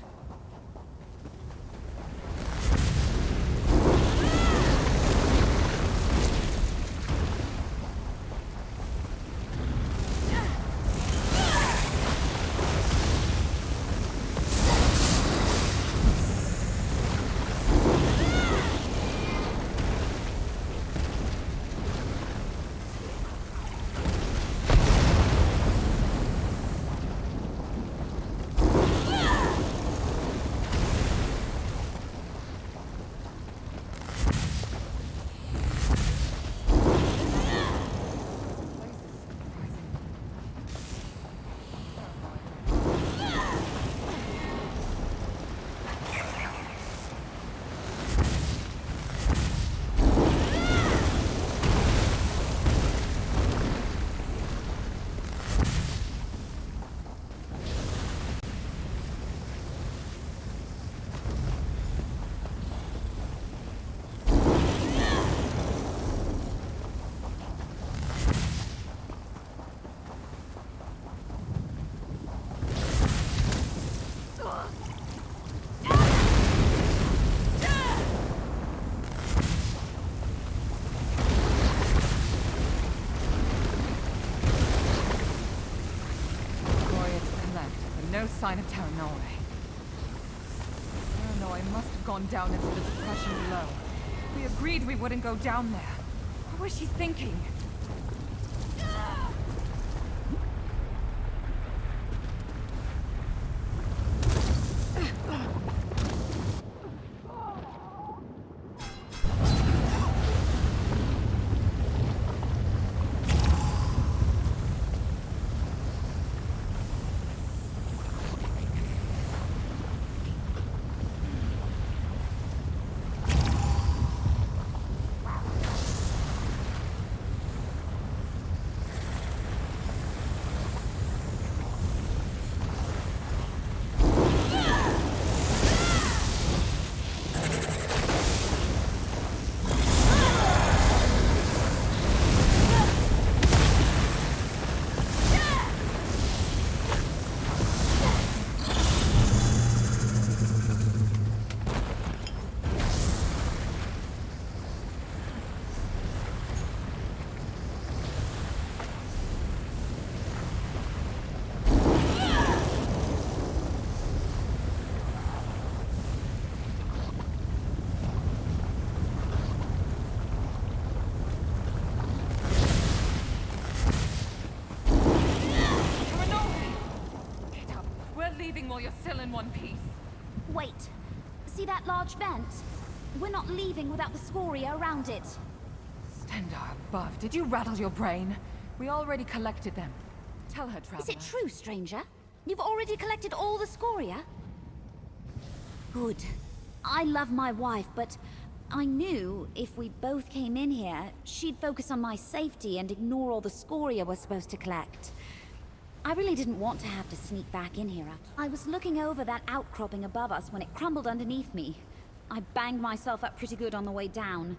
No sign of Taranoi. Taranoi must have gone down into the depression below. We agreed we wouldn't go down there. What was she thinking? While you're still in one piece. Wait. See that large vent? We're not leaving without the scoria around it. Stendarr above. Did you rattle your brain? We already collected them. Tell her, Traveler. Is it true, stranger? You've already collected all the scoria? Good. I love my wife, but I knew if we both came in here, she'd focus on my safety and ignore all the scoria we're supposed to collect. I really didn't want to have to sneak back in here. I was looking over that outcropping above us when it crumbled underneath me. I banged myself up pretty good on the way down.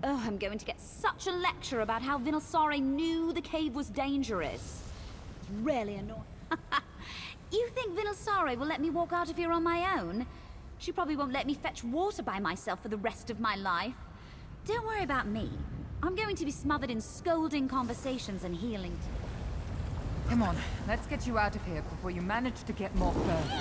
Oh, I'm going to get such a lecture about how Venusaur knew the cave was dangerous. It's really annoying. You think Venusaur will let me walk out of here on my own? She probably won't let me fetch water by myself for the rest of my life. Don't worry about me. I'm going to be smothered in scolding conversations and healing. Come on, let's get you out of here before you manage to get more burned.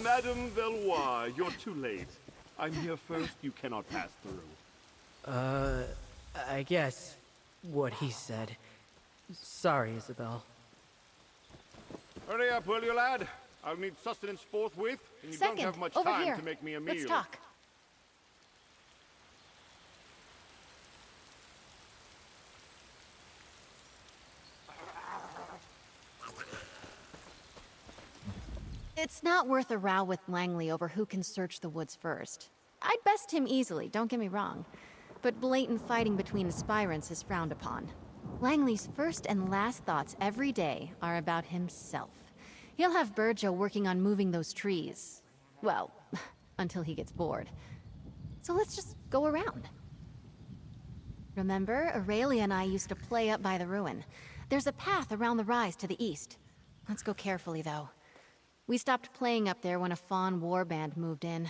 Madame Veloaz, you're too late. I'm here first, you cannot pass through. I guess what he said. Sorry, Isabel. Hurry up, will you, lad? I'll need sustenance forthwith, and you Second, don't have much over time here. to make me a meal. Let's talk. It's not worth a row with Langley over who can search the woods first. I'd best him easily, don't get me wrong. But blatant fighting between aspirants is frowned upon. Langley's first and last thoughts every day are about himself. He'll have Burjo working on moving those trees. Well, until he gets bored. So let's just go around. Remember, Aurelia and I used to play up by the ruin. There's a path around the rise to the east. Let's go carefully, though. We stopped playing up there when a Fawn warband moved in.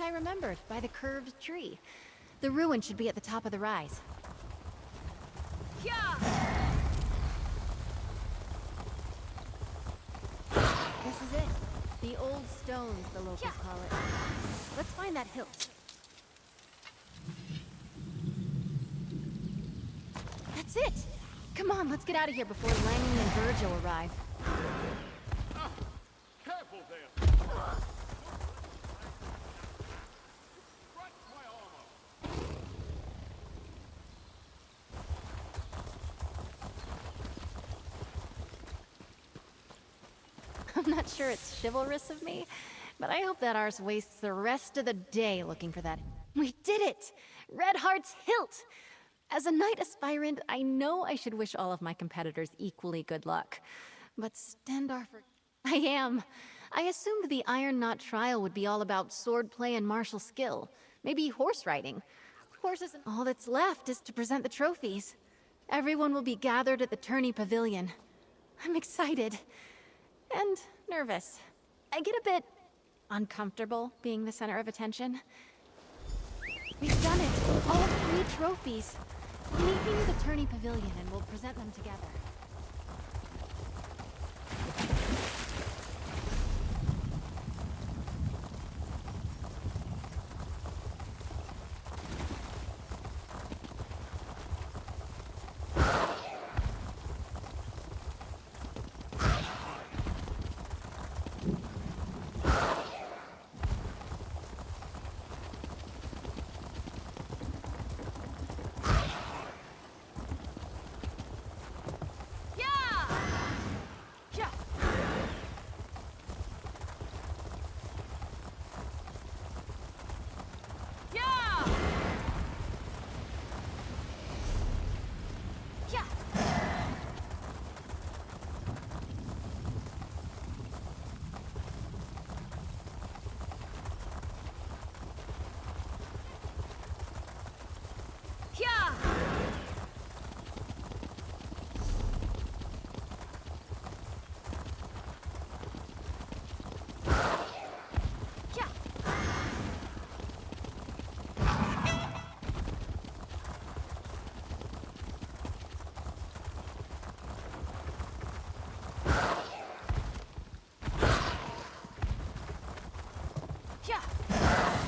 like I remembered, by the curved tree. The ruin should be at the top of the rise. Yeah! This is it. The old stones, the locals call it. Let's find that hilt. That's it! Come on, let's get out of here before Langley and Virgil arrive. Careful there! I'm not sure it's chivalrous of me, but I hope that ours wastes the rest of the day looking for that. We did it! Redheart's hilt! As a knight aspirant, I know I should wish all of my competitors equally good luck. But Stendarr I am. I assumed the Iron Knot trial would be all about swordplay and martial skill. Maybe horse riding. Horses and all that's left is to present the trophies. Everyone will be gathered at the tourney pavilion. I'm excited. And nervous. I get a bit uncomfortable being the center of attention. We've done it! All 3 trophies! Meet me at the tourney pavilion and we'll present them together.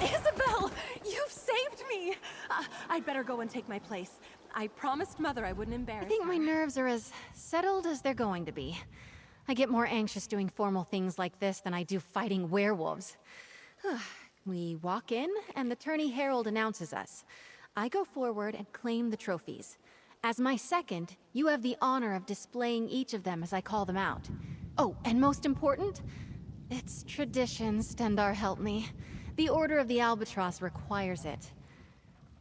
Isabel! You've saved me! I'd better go and take my place. I promised Mother I wouldn't embarrass her. I think my nerves are as settled as they're going to be. I get more anxious doing formal things like this than I do fighting werewolves. We walk in, and the tourney herald announces us. I go forward and claim the trophies. As my second, you have the honor of displaying each of them as I call them out. Oh, and most important, it's tradition, Stendarr help me. The Order of the Albatross requires it.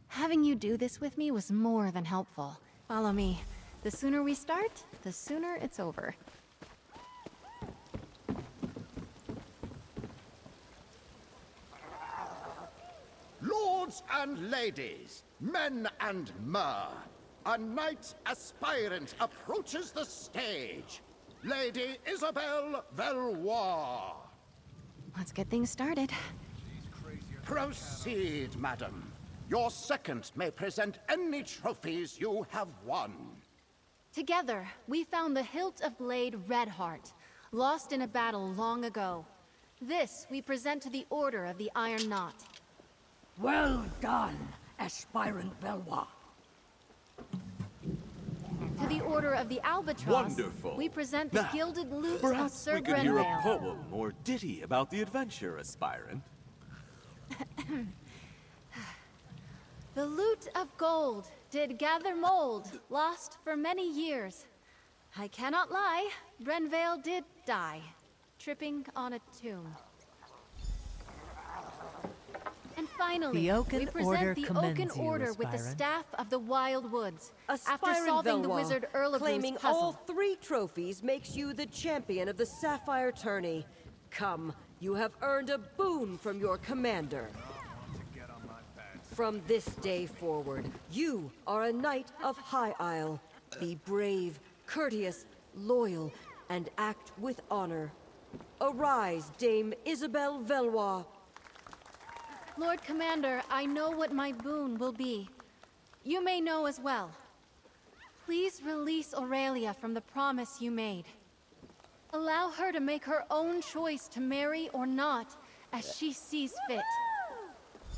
Having you do this with me was more than helpful. Follow me. The sooner we start, the sooner it's over. Lords and ladies, men and mer, a knight aspirant approaches the stage. Lady Izobel Velουaz. Let's get things started. Proceed, madam. Your second may present any trophies you have won. Together, we found the hilt of blade Redheart, lost in a battle long ago. This we present to the Order of the Iron Knot. Well done, aspirant Velουaz. To the Order of the Albatross, Wonderful. we present the Now, gilded lute of perhaps Sir we could hear a Grenvale. poem or ditty about the adventure, aspirant. The lute of gold did gather mold, lost for many years. I cannot lie, Grenvale did die, tripping on a tomb. And finally, The Oaken we present Order the commends Oaken you, Order with the aspirant. Staff of the Wild Woods. After Aspirant solving the Velουaz, wizard Earl of claiming Blue's puzzle. all 3 trophies makes you the champion of the Sapphire Tourney. Come, you have earned a boon from your commander. From this day forward, you are a knight of High Isle. Be brave, courteous, loyal, and act with honor. Arise, Dame Izobel Velουaz. Lord Commander, I know what my boon will be. You may know as well. Please release Aurelia from the promise you made. Allow her to make her own choice to marry or not, as she sees fit.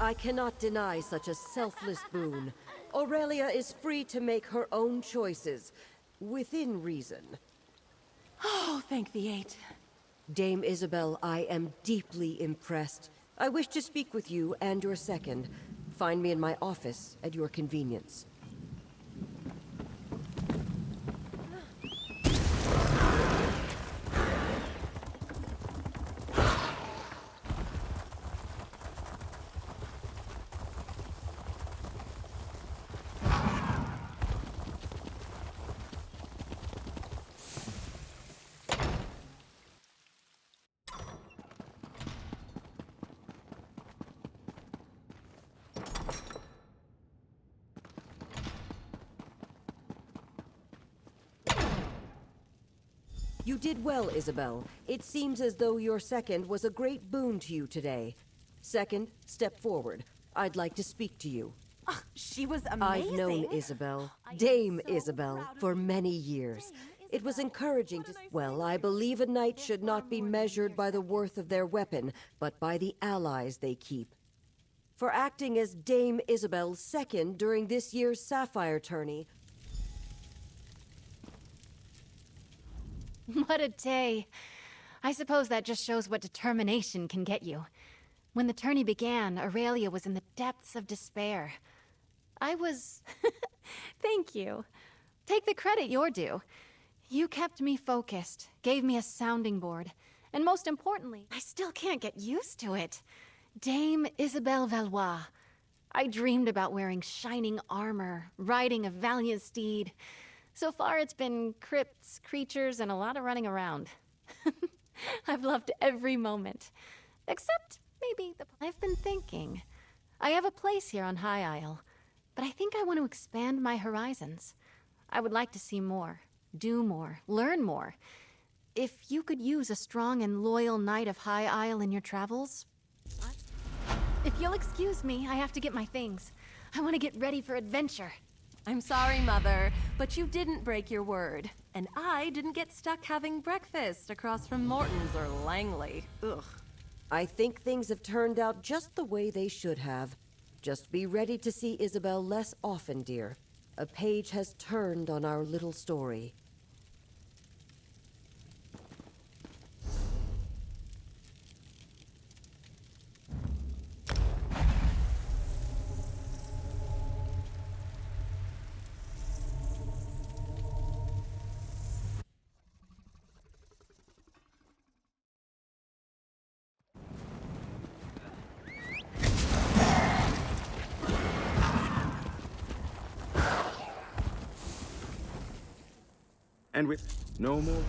I cannot deny such a selfless boon. Aurelia is free to make her own choices, within reason. Oh, thank the eight. Dame Isabel, I am deeply impressed. I wish to speak with you and your second. Find me in my office at your convenience. You did well, Isabel. It seems as though your second was a great boon to you today. Second, step forward. I'd like to speak to you. Oh, she was amazing. I've known Isabel, Dame Isabel, for many years. It was encouraging to... Well, I believe a knight should not be measured by the worth of their weapon, but by the allies they keep. For acting as Dame Isabel's second during this year's Sapphire tourney... What a day. I suppose that just shows what determination can get you. When the tourney began, Aurelia was in the depths of despair. I was... Thank you. Take the credit you're due. You kept me focused, gave me a sounding board, and most importantly, I still can't get used to it. Dame Isobel Valois. I dreamed about wearing shining armor, riding a valiant steed. So far, it's been crypts, creatures, and a lot of running around. I've loved every moment. Except, maybe, I've been thinking. I have a place here on High Isle, but I think I want to expand my horizons. I would like to see more, do more, learn more. If you could use a strong and loyal knight of High Isle in your travels... If you'll excuse me, I have to get my things. I want to get ready for adventure. I'm sorry, Mother, but you didn't break your word. And I didn't get stuck having breakfast across from Morton's or Langley. Ugh. I think things have turned out just the way they should have. Just be ready to see Isabel less often, dear. A page has turned on our little story. And with no more...